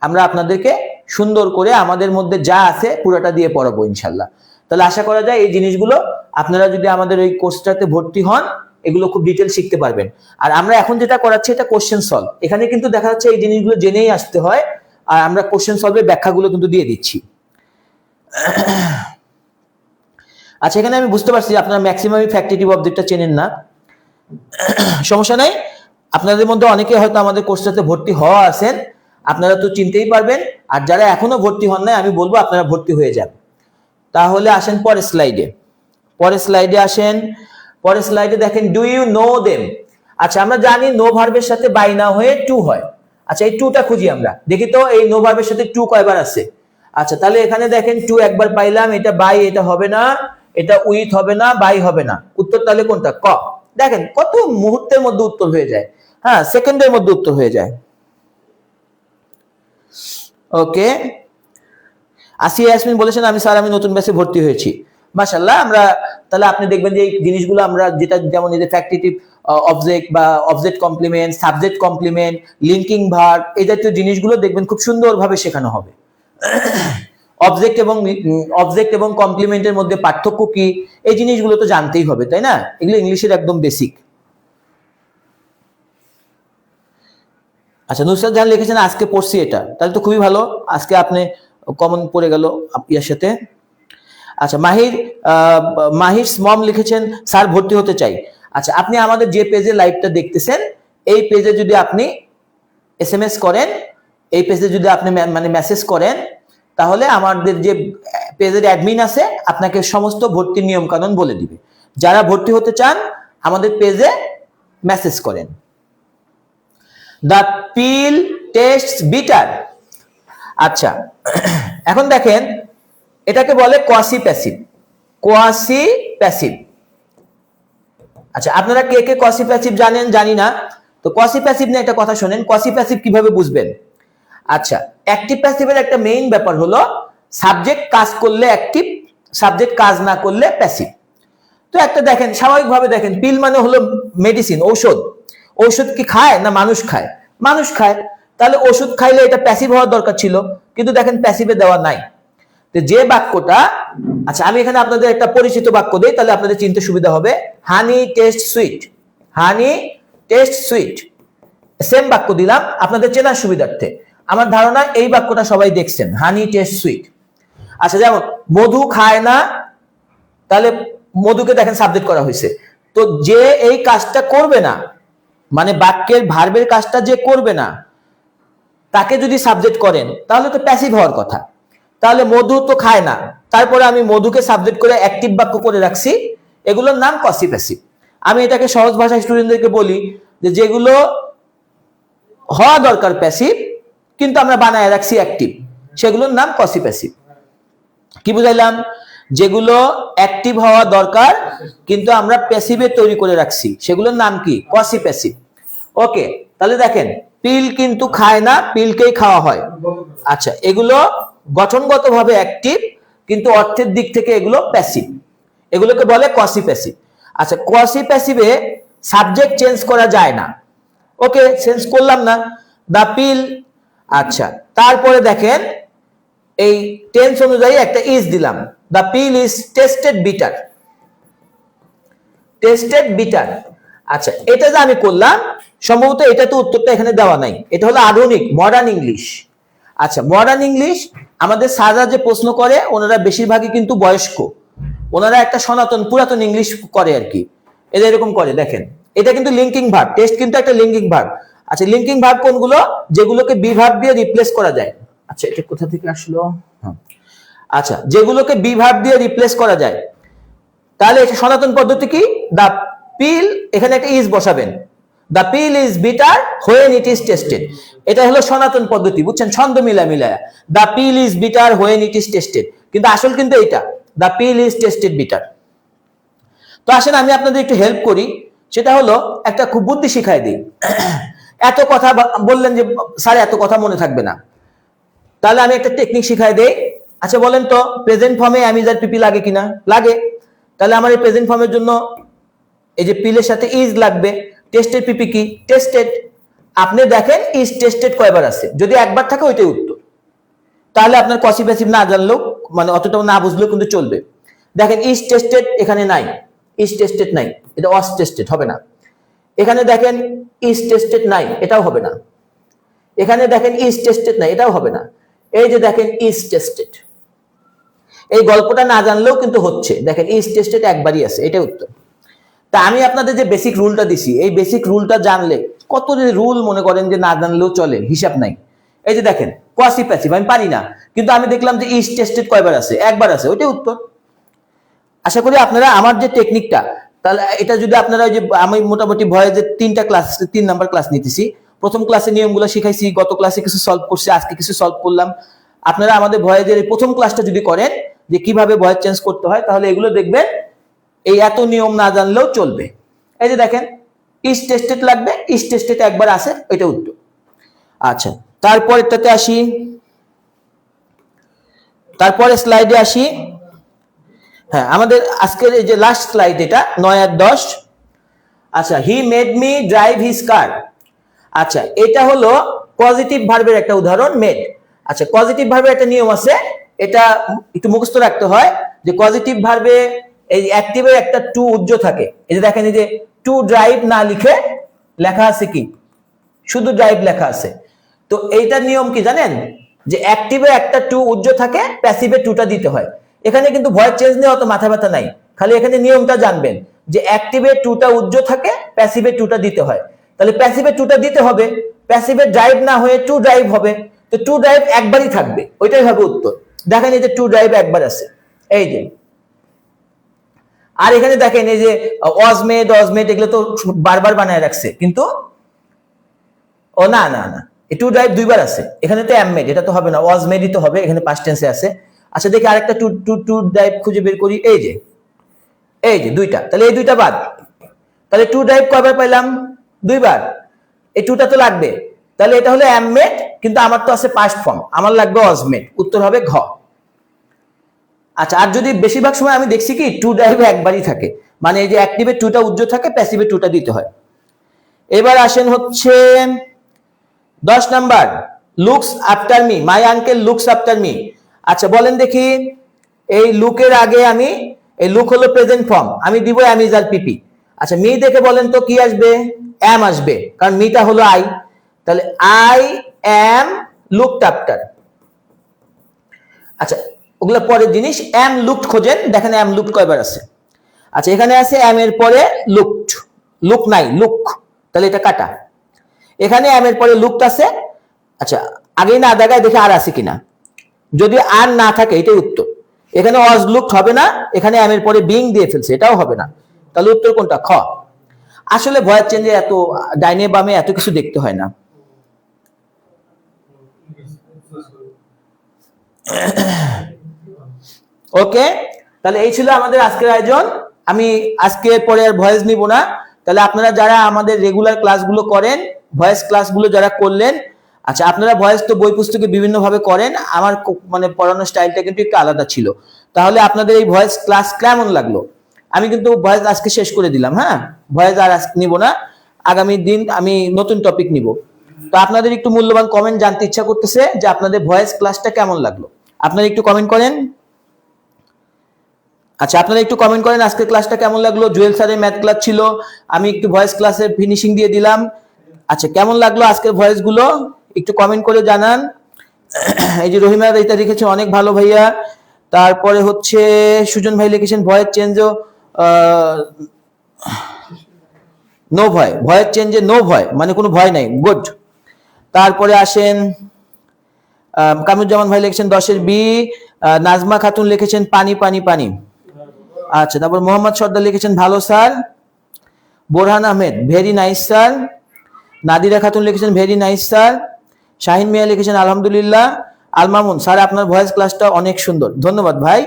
আমরা আপনাদেরকে সুন্দর করে আমাদের মধ্যে যা আছে পুরোটা দিয়ে পড়াবো ইনশাল্লাহ। তাহলে আশা করা যায় এই জিনিসগুলো আপনারা যদি আমাদের এই কোর্সটাতে ভর্তি হন, এগুলো খুব ডিটেল শিখতে পারবেন। আর আমরা এখন যেটা করাচ্ছি এটা কোশ্চেন সলভ, এখানে কিন্তু দেখা যাচ্ছে এই জিনিসগুলো জেনেই আসতে হয়, আর আমরা কোশ্চেন সলভের ব্যাখ্যাগুলো কিন্তু দিয়ে দিচ্ছি। আচ্ছা, এখানে আমি বুঝতে পারছি আপনারা ম্যাক্সিমামই ফ্যাক্টেটিভ অবজেক্টটা চেনেন না, সমস্যা নাই। আপনাদের মধ্যে অনেকে হয়তো আমাদের কোর্সটাতে ভর্তি হওয়া আছেন, আপনারা তো চিনতেই পারবেন। আর যারা এখনো ভর্তি হন নাই, আমি বলবো আপনারা ভর্তি হয়ে যান। তাহলে আসেন পরের স্লাইডে, পরের স্লাইডে আসেন। পরের স্লাইডে দেখেন ডু ইউ নো দেম। আচ্ছা, আমরা জানি নো ভার্বের সাথে বাই না হয়ে টু হয়। আচ্ছা, এই টুটা খুঁজি আমরা, দেখি তো এই নো ভার্বের সাথে টু কয়বার আছে। আচ্ছা, তাহলে এখানে দেখেন টু একবার পাইলাম, এটা বাই, এটা হবে না, এটা উইথ হবে না, বাই হবে না। উত্তর তাহলে কোনটা? ক। দেখেন কত মুহূর্তের মধ্যে উত্তর হয়ে যায়, হ্যাঁ, সেকেন্ডের মধ্যে উত্তর হয়ে যায়। ওকে, আসিয়া ইয়াসমিন বলেছেন আমি স্যার আমি নতুন ব্যাচে ভর্তি হয়েছি। মাশাআল্লাহ। আমরা তাহলে আপনি দেখবেন যে এই জিনিসগুলো আমরা যেটা যেমন এই যে ফ্যাক্টেটিভ অবজেক্ট বা object complement, subject complement, linking verb, এই জাতীয় জিনিসগুলো দেখবেন খুব সুন্দরভাবে শেখানো হবে। অবজেক্ট এবং কমপ্লিমেন্টের মধ্যে পার্থক্য কি, এই জিনিসগুলো তো জানতেই হবে, তাই না? এগুলো ইংলিশের একদম বেসিক। আচ্ছা, নুসরাত জাহান লিখেছেন আজকে পড়ছি এটা, তাহলে তো খুবই ভালো, আজকে আপনি কমন পড়ে গেল ইয়ার সাথে। আচ্ছা, মাহির মম লিখেছেন স্যার ভর্তি হতে চাই। আচ্ছা, আপনি আমাদের যে পেজে লাইভটা দেখতেছেন এই পেজে যদি আপনি এসএমএস করেন, এই পেজে যদি আপনি মানে মেসেজ করেন, তাহলে আমাদের যে পেজের অ্যাডমিন আছে আপনাকে সমস্ত ভর্তির নিয়ম কানুন বলে দিবে। যারা ভর্তি হতে চান আমাদের পেজে মেসেজ করেন। The pill taste bitter. আচ্ছা, এখন দেখেন এটাকে বলে কোয়াসি প্যাসিভ। Quasi passive. আচ্ছা, আপনারা কে কে কোয়াসি প্যাসিভ জানেন জানি না। তো কোয়াসি প্যাসিভ নিয়ে একটা কথা শুনেন, কোয়াসি প্যাসিভ কিভাবে বুঝবেন। আচ্ছা, অ্যাক্টিভ প্যাসিভের একটা মেইন ব্যাপার হলো সাবজেক্ট কাজ করলে অ্যাক্টিভ, সাবজেক্ট কাজ না করলে প্যাসিভ। তো একটা দেখেন, স্বাভাবিকভাবে দেখেন, পিল মানে হলো মেডিসিন, ঔষধ। ঔষধ কি খায় না মানুষ খায়? মানুষ খায়। তাহলে ওষুধ খাইলে এটা প্যাসিভ হওয়ার দরকার ছিল, কিন্তু দেখেন প্যাসিভে দেওয়া নাই। তো যে বাক্যটা, আচ্ছা আমি এখানে আপনাদের একটা পরিচিত বাক্য দিই, তাহলে আপনাদের চিনতে সুবিধা হবে। Honey taste sweet. Honey taste sweet, same বাক্য দিলাম আপনাদের চেনার সুবিধার্থে। আমার ধারণা এই বাক্যটা সবাই দেখছেন, হানি টেস্ট সুইট। আচ্ছা, যেমন মধু খায় না, তাহলে মধুকে দেখেন সাবজেক্ট করা হয়েছে। তো যে এই কাজটা করবে না, মানে বাক্যের ভার্বের কাজটা যে করবে না, তাকে যদি সাবজেক্ট করেন তাহলে তো প্যাসিভ হওয়ার কথা। তাহলে মধু তো খায় না, তারপরে আমি মধুকে সাবজেক্ট করে অ্যাক্টিভ বাক্য করে রাখছি, এগুলোর নাম কোয়াসি প্যাসিভ। আমি এটাকে সহজ ভাষায় স্টুডেন্টদেরকে বলি যে যেগুলো হওয়া দরকার প্যাসিভ কিন্তু আমরা বানায় রাখছি অ্যাক্টিভ, সেগুলোর নাম কোয়াসি প্যাসিভ। কি বুঝাইলাম? যেগুলো অ্যাক্টিভ হওয়া দরকার কিন্তু আমরা প্যাসিভে তৈরি করে রাখছি, সেগুলোর নাম কি? Quasi passive. ওকে, তাহলে দেখেন পিল কিন্তু খায় না, পিলকেই খাওয়া হয়। আচ্ছা, এগুলো গঠনগতভাবে অ্যাক্টিভ কিন্তু অর্থের দিক থেকে এগুলো প্যাসিভ, এগুলোকে বলে কোয়াসি প্যাসিভ। আচ্ছা, কোয়াসি প্যাসিভে সাবজেক্ট চেঞ্জ করা যায় না। ওকে, চেঞ্জ করলাম না, দা পিল। আচ্ছা, তারপরে দেখেন এই টেন্স অনুযায়ী একটা ইজ দিলাম, the pill is tasted bitter. Tasted bitter. আচ্ছা, এটা যে আমি করলাম, সম্ভবত এটা তো উত্তরটা এখানে দেওয়া নাই, এটা হলো আধুনিক মডার্ন ইংলিশ। আচ্ছা, মডার্ন ইংলিশ আমাদের স্যাররা যে প্রশ্ন করে ওনারা বেশিরভাগই কিন্তু বয়স্ক, ওনারা একটা সনাতন পুরাতন ইংলিশ করে আর কি, এটা এরকম করে। দেখেন এটা কিন্তু লিঙ্কিং ভার্ব, টেস্ট কিন্তু একটা লিঙ্কিং ভার্ব। আচ্ছা, লিঙ্কিং ভার্ব কোনগুলো? যেগুলোকে বি ভার্ব দিয়ে রিপ্লেস করা যায়। আচ্ছা, এটা কোথা থেকে আসলো? আচ্ছা, যেগুলোকে বি ভার্ব দিয়ে রিপ্লেস করা যায়, তাহলে এটা সনাতন পদ্ধতি কি? দা পিল, এখানে একটা ইজ বসাবেন, the pill is bitter when it is tasted. এটা হলো সনাতন পদ্ধতি, বুঝছেন? ছন্দ মিলায়া the pill is bitter when it is tasted, কিন্তু আসল কিন্তু এইটা, the pill is tasted bitter. তো আসেন আমি আপনাদের একটু হেল্প করি, সেটা হলো একটা খুব বুদ্ধি শিখাই দিই। এত কথা বললেন যে স্যার এত কথা মনে থাকবে না, তাহলে আমি একটা টেকনিক শিখাই দেই। আচ্ছা বলেন তো, প্রেজেন্ট ফর্মে আমি যার পিপি লাগে কিনা? লাগে। তাহলে আমার এই প্রেজেন্ট ফর্মের জন্য এই যে পিলের সাথে ইজ লাগবে। টেস্টেড পিপি কি? টেস্টেড। আপনি দেখেন ইজ টেস্টেড কয়বার আছে, যদি একবার থাকে ওইটাই উত্তর। তাহলে আপনার কোয়াসি প্যাসিভ না জানলেও, মানে অতটাও না বুঝলেও কিন্তু চলবে। দেখেন ইজ টেস্টেড এখানে নাই, ইজ টেস্টেড নাই, এটা ওয়াজ টেস্টেড হবে না। এখানে দেখেন ইজ টেস্টেড নাই, এটাও হবে না। এখানে দেখেন ইজ টেস্টেড নাই, এটাও হবে না। এই যে দেখেন ইজ টেস্টেড, এই গল্পটা না জানলেও কিন্তু হচ্ছে। দেখেন ইজ টেস্টেড একবারই আছে, এটাই উত্তর। তা আমি আপনাদের যে বেসিক রুলটা দিছি, এই বেসিক রুলটা জানলে, কত যে রুল মনে করেন যে না জানলেও চলে, হিসাব নাই। এই যে দেখেন কোয়াসি প্যাসিভ আমি পারি না, কিন্তু আমি দেখলাম যে ইজ টেস্টেড কয়বার আছে? একবার আছে, ওইটাই উত্তর। আশা করি আপনারা আমার যে টেকনিকটা, তাহলে এটা যদি আপনারা, যে আমি মোটামুটি ভয়ে যে 3 নাম্বার ক্লাস নিতেছি, প্রথম ক্লাসে নিয়মগুলো শিখাইছি, গত ক্লাসে কিছু সলভ করছি, আজকে কিছু সলভ করলাম। আপনারা আমাদের ভয়েজের প্রথম ক্লাসটা যদি করেন যে কিভাবে ভয়েস চেঞ্জ করতে হয়, তাহলে এগুলো দেখবেন এই এত নিয়ম না জানলেও চলবে। এই যে দেখেন ইজ টেস্টেড লাগবে, ইজ টেস্টেড একবার আছে, এটা উত্তর। আচ্ছা, তারপরেরটাতে আসি, তারপরে স্লাইডে আসি। হ্যাঁ, আমাদের আজকের এই যে লাস্ট স্লাইড, এটা 9 আর 10। আচ্ছা, he made me drive his কার। আচ্ছা, এটা হলো পজিটিভ ভার্বের একটা উদাহরণ, মেড। আচ্ছা, পজিটিভ ভার্বের একটা নিয়ম আছে, এটা একটু মুখস্থ রাখতে হয়, যে পজিটিভ ভার্বে এই অ্যাক্টিভের একটা টু উজ্জ থাকে। এই যে দেখেন, এই যে টু ড্রাইভ না লিখে লেখা আছে কি? শুধু ড্রাইভ লেখা আছে। তো এইটার নিয়ম কি জানেন? যে অ্যাক্টিভে একটা টু উজ্জ থাকে, প্যাসিভে টুটা দিতে হয়। এখানে কিন্তু ভয়েস চেঞ্জ নিয়ে অত মাথা ব্যথা নাই, খালি এখানে নিয়মটা জানবেন যে অ্যাক্টিভে টুটা উজ্জ থাকে, প্যাসিভে টুটা দিতে হয়। তাহলে প্যাসিভে টুটা দিতে হবে, প্যাসিভে ড্রাইভ না হয়ে টু ড্রাইভ হবে, তো টু ড্রাইভ একবারই থাকবে, ওইটাই হবে উত্তর। দেখেন এই যে টু ড্রাইভ একবার আছে, এই যে। আর এখানে দেখেন এই যে অজমেড অজমেড এগুলো তো বারবার বানায় রাখছে, কিন্তু ও না না না, টু ড্রাইভ দুইবার আছে, এখানে তো অ্যামমেড, এটা তো হবে না, ওয়াজমেডই তো হবে, এখানে পাস্ট টেন্সে আছে। আচ্ছা দেখি আরেকটা টু টু টু ড্রাইভ খুঁজে বের করি, এই যে দুইটা, তাহলে এই দুইটা বাদ, তাহলে টু ড্রাইভ কয়বার পাইলাম? দুইবার, এই টুটা তো লাগবে, তাহলে এটা হলো অ্যামমেড, কিন্তু আমার তো আছে পাস্ট ফর্ম, আমার লাগবে ওয়াজমেড, উত্তর হবে ঘ। আচ্ছা, আর যদি বেশিরভাগ সময় আমি দেখছি কি টু ড্রাইভে একবারই থাকে, মানে এই যে অ্যাক্টিভে টুটা উজ্জ্বল থাকে, প্যাসিভে টুটা দিতে হয়। এবার আসেন হচ্ছে 10 number, looks after me, my uncle looks after me. আচ্ছা বলেন দেখি, এই লুকের আগে আমি, এই লুক হলো প্রেজেন্ট ফর্ম, আমি দিব অ্যাম ইজ আর পিপি। আচ্ছা মি দেখে বলেন তো কি আসবে? অ্যাম আসবে, কারণ মিটা হলো আই, তাহলে আই অ্যাম লুকড আফটার। আচ্ছা ওগুলা পরের জিনিস, অ্যাম লুকড খোঁজেন, দেখেন অ্যাম লুকড কয়বার আছে। আচ্ছা এখানে আছে অ্যাম এর পরে লুকড, লুক নাই লুক, তাহলে এটা কাটা। এখানে অ্যাম এর পরে লুকড আছে, আচ্ছা আগেই না দেখায় দেখে আর আছে কিনা, যদি আর না থাকে এটাই উত্তর। এখানে ওয়াজ লুকড হবে না, এখানে অ্যাম এর পরে বিং দিয়ে ফেলছে, এটাও হবে না, তাহলে উত্তর কোনটা? খ। আসলে ভয়েস চেঞ্জে এত ডাইনে বামে এত কিছু দেখতে হয় না। ওকে, তাহলে এই ছিল আমাদের আজকের আয়োজন। আমি আজকে পরে আর ভয়েস নিব না, তাহলে আপনারা যারা আমাদের রেগুলার ক্লাসগুলো করেন, ভয়েস ক্লাসগুলো যারা করলেন, আচ্ছা আপনারা ভয়েস তো বই পুস্তকে বিভিন্ন ভাবে করেন, আমার মানে পড়ানোর স্টাইলটা কিন্তু একটু আলাদা ছিল, তাহলে আপনাদের এই ভয়েস ক্লাস কেমন লাগলো? আমি কিন্তু ভয়েস আজকে শেষ করে দিলাম, হ্যাঁ ভয়েস আর আজকে নিব না, আগামী দিন আমি নতুন টপিক নিব। তো আপনাদের একটু মূল্যবান কমেন্ট জানতে ইচ্ছা করতেছে যে আপনাদের ভয়েস ক্লাসটা কেমন লাগলো, আপনারা একটু কমেন্ট করেন। আচ্ছা আপনারা একটু কমেন্ট করেন আজকের ক্লাসটা কেমন লাগলো। জুয়েল স্যারের ম্যাথ ক্লাস ছিল, আমি একটু ভয়েস ক্লাসের ফিনিশিং দিয়ে দিলাম। আচ্ছা কেমন লাগলো আজকের ভয়েস গুলো একটু কমেন্ট করে জানান। এই যে রহিমা এটা লিখেছে অনেক ভালো ভাইয়া, তারপরে হচ্ছে সুজন ভাই লিখেছেন ভয়েস চেঞ্জও নো ভয়, ভয়েস চেঞ্জে নো ভয় মানে কোনো ভয় নাই, গুড। তারপরে আসেন কামরুজ্জামান ভাই লিখেছেন 10-এর বি। নাজমা খাতুন লিখেছেন পানি পানি পানি। আচ্ছা তারপর মোহাম্মদ সর্দার লিখেছেন ভালো sir. Borhan Ahmed very nice sir. Nadira Khatun লিখেছেন ভেরি নাইস স্যার। শাহিন মিয়া লিখেছেন আলহামদুলিল্লাহ। আল মামুন স্যার আপনার ভয়েস ক্লাসটা অনেক সুন্দর, ধন্যবাদ ভাই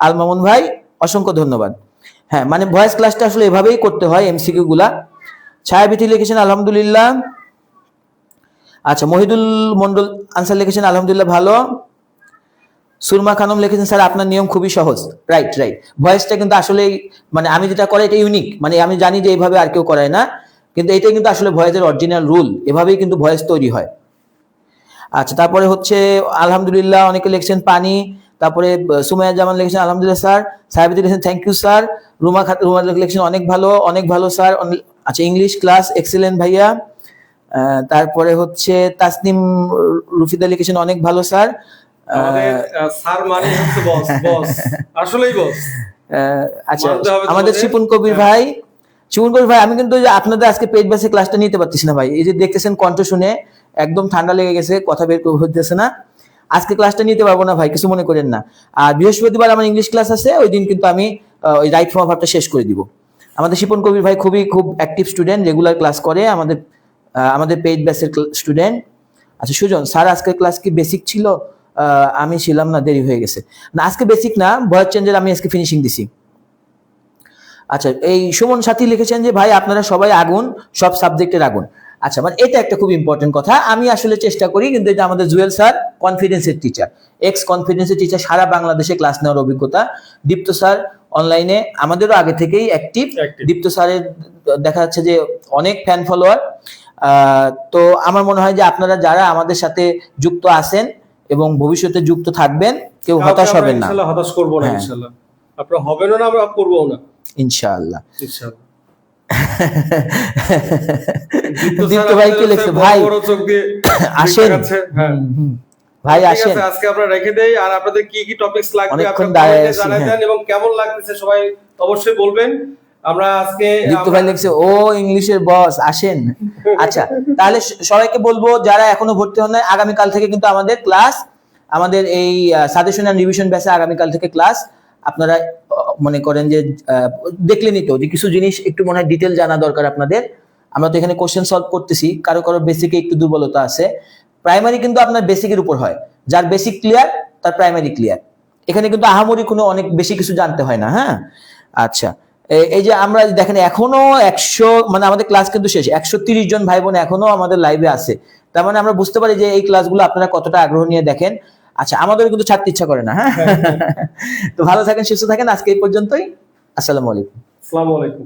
আল মামুন ভাই, অসংখ্য ধন্যবাদ। হ্যাঁ মানে ভয়েস ক্লাসটা আসলে এভাবেই করতে হয়, এমসিকিউ গুলা। ছায়াবিথি লিখেছেন আলহামদুলিল্লাহ। আচ্ছা মহিদুল মন্ডল আনসার লিখেছেন আলহামদুলিল্লাহ ভালো। সুরমা খানম লিখেছেন স্যার আপনার নিয়ম খুবই সহজ, রাইট রাইট। ভয়েসটা কিন্তু আসলে মানে আমি যেটা করে এটা ইউনিক, মানে আমি জানি যে এইভাবে আর কেউ করায় না, কিন্তু এটা কিন্তু আসলে ভয়েসের অরিজিনাল রুল, এভাবেই কিন্তু ভয়েস তৈরি হয়। আচ্ছা তারপরে হচ্ছে আলহামদুলিল্লাহ, অনেকে লিখছেন পানি। তারপরে সুমাইয়া জামান লিখেছেন আলহামদুলিল্লাহ স্যার। সাহেবিদি লিখেছেন থ্যাংক ইউ স্যার। রুমা লিখেছেন অনেক ভালো স্যার। আচ্ছা ইংলিশ ক্লাস এক্সেলেন্ট ভাইয়া। তারপরে হচ্ছে তাসনিম রুফিদা লিখেছেন অনেক ভালো স্যার। আমাদের স্যার মানে হচ্ছে বস, বস আসলেই বস। আচ্ছা আমাদের শিপুন কবির ভাই, শিপুন কবির ভাই আমি কিন্তু আপনাদের আজকে পেজ বেসে ক্লাসটা নিতে পারতেছি না ভাই, এই যে দেখতেছেন কণ্ঠ শুনে একদম ঠান্ডা লেগে গেছে, কথা বের হতেছে না, আজকে ক্লাসটা নিতে পারবো না ভাই, কিছু মনে করেন না। আর বৃহস্পতিবার আমার ইংলিশ ক্লাস আছে, ওই দিন কিন্তু আমি ওই রাইট ফর্ম ভাবটা শেষ করে দিব। আমাদের শিপন কবির ভাই খুব অ্যাক্টিভ স্টুডেন্ট, রেগুলার ক্লাস করে, আমাদের পেইড ব্যাচের স্টুডেন্ট। আচ্ছা সুজন স্যার আজকের ক্লাস কি বেসিক ছিল? আমি ছিলাম না, দেরি হয়ে গেছে। না আজকে বেসিক না, ভয়েস চেঞ্জের আমি আজকে ফিনিশিং দিছি। আচ্ছা এই সুমন সাথী লিখেছেন যে ভাই আপনারা সবাই আগুন, সব সাবজেক্টের আগুন। আচ্ছা মানে এটা একটা খুব ইম্পর্টেন্ট কথা, আমি আসলে চেষ্টা করি, কিন্তু এটা আমাদের জুয়েল স্যার কনফিডেন্সের টিচার, এক্স কনফিডেন্সের টিচার, সারা বাংলাদেশে ক্লাস নেওয়ার অভিজ্ঞতা। দীপ্ত স্যার অনলাইনে আমাদেরও আগে থেকেই অ্যাক্টিভ। দীপ্ত স্যারের দেখা যাচ্ছে যে অনেক ফ্যান ফলোয়ার। তো আমার মনে হয় যে আপনারা যারা আমাদের সাথে যুক্ত আছেন এবং ভবিষ্যতে যুক্ত থাকবেন, কেউ হতাশ হবেন না, ইনশাআল্লাহ হতাশ করব না, ইনশাআল্লাহ আপনারা হবেন না, আমরা করবো না ইনশাআল্লাহ। ইনশাআল্লাহ। দীপ্ত ভাই কি লিখছে ভাই আসেন, ভাই আসেন, আজকে আমরা রেখে দেই। আর আপনাদের কি কি টপিকস লাগবে অনেকক্ষণ আপনারা দাঁড়িয়ে জানাই দেন, এবং কেমন লাগতেছে সবাই অবশ্যই বলবেন। আমরা আজকে দীপ্ত ভাই লিখছে ও ইংলিশের বস আসেন। আচ্ছা তাহলে সবাইকে বলবো যারা এখনো ভর্তি হন নাই, আগামীকাল থেকে কিন্তু আমাদের ক্লাস, আমাদের এই সাজেশন এন্ড রিভিশন ব্যাচে আগামীকাল থেকে ক্লাস। আপনারা মনে করেন যে দেখলেনই তো যে কিছু জিনিস একটু মনে হয় ডিটেল জানা দরকার আপনাদের। আমরা তো এখানে কোশ্চেন সলভ করতেছি, কারো কারো বেসিকে একটু দুর্বলতা আছে। প্রাইমারি কিন্তু আপনার বেসিকের উপর হয়, যার বেসিক ক্লিয়ার তার প্রাইমারি ক্লিয়ার। এখানে কিন্তু আহামরি কোনো অনেক বেশি কিছু জানতে হয় না। হ্যাঁ, আচ্ছা, এই যে আমরা দেখেন এখনো 100 মানে আমাদের ক্লাস কিন্তু শেষ, 130 জন ভাই বোন এখনো আমাদের লাইভে আছে। তার মানে আমরা বুঝতে পারি যে এই ক্লাসগুলো আপনারা কতটা আগ্রহ নিয়ে দেখেন। আচ্ছা, আমাদের কিন্তু ছাড়তে ইচ্ছা করে না। হ্যাঁ, তো ভালো থাকেন, সুস্থ থাকেন, আজকে এই পর্যন্তই। আসসালামু আলাইকুম। আসসালামু আলাইকুম।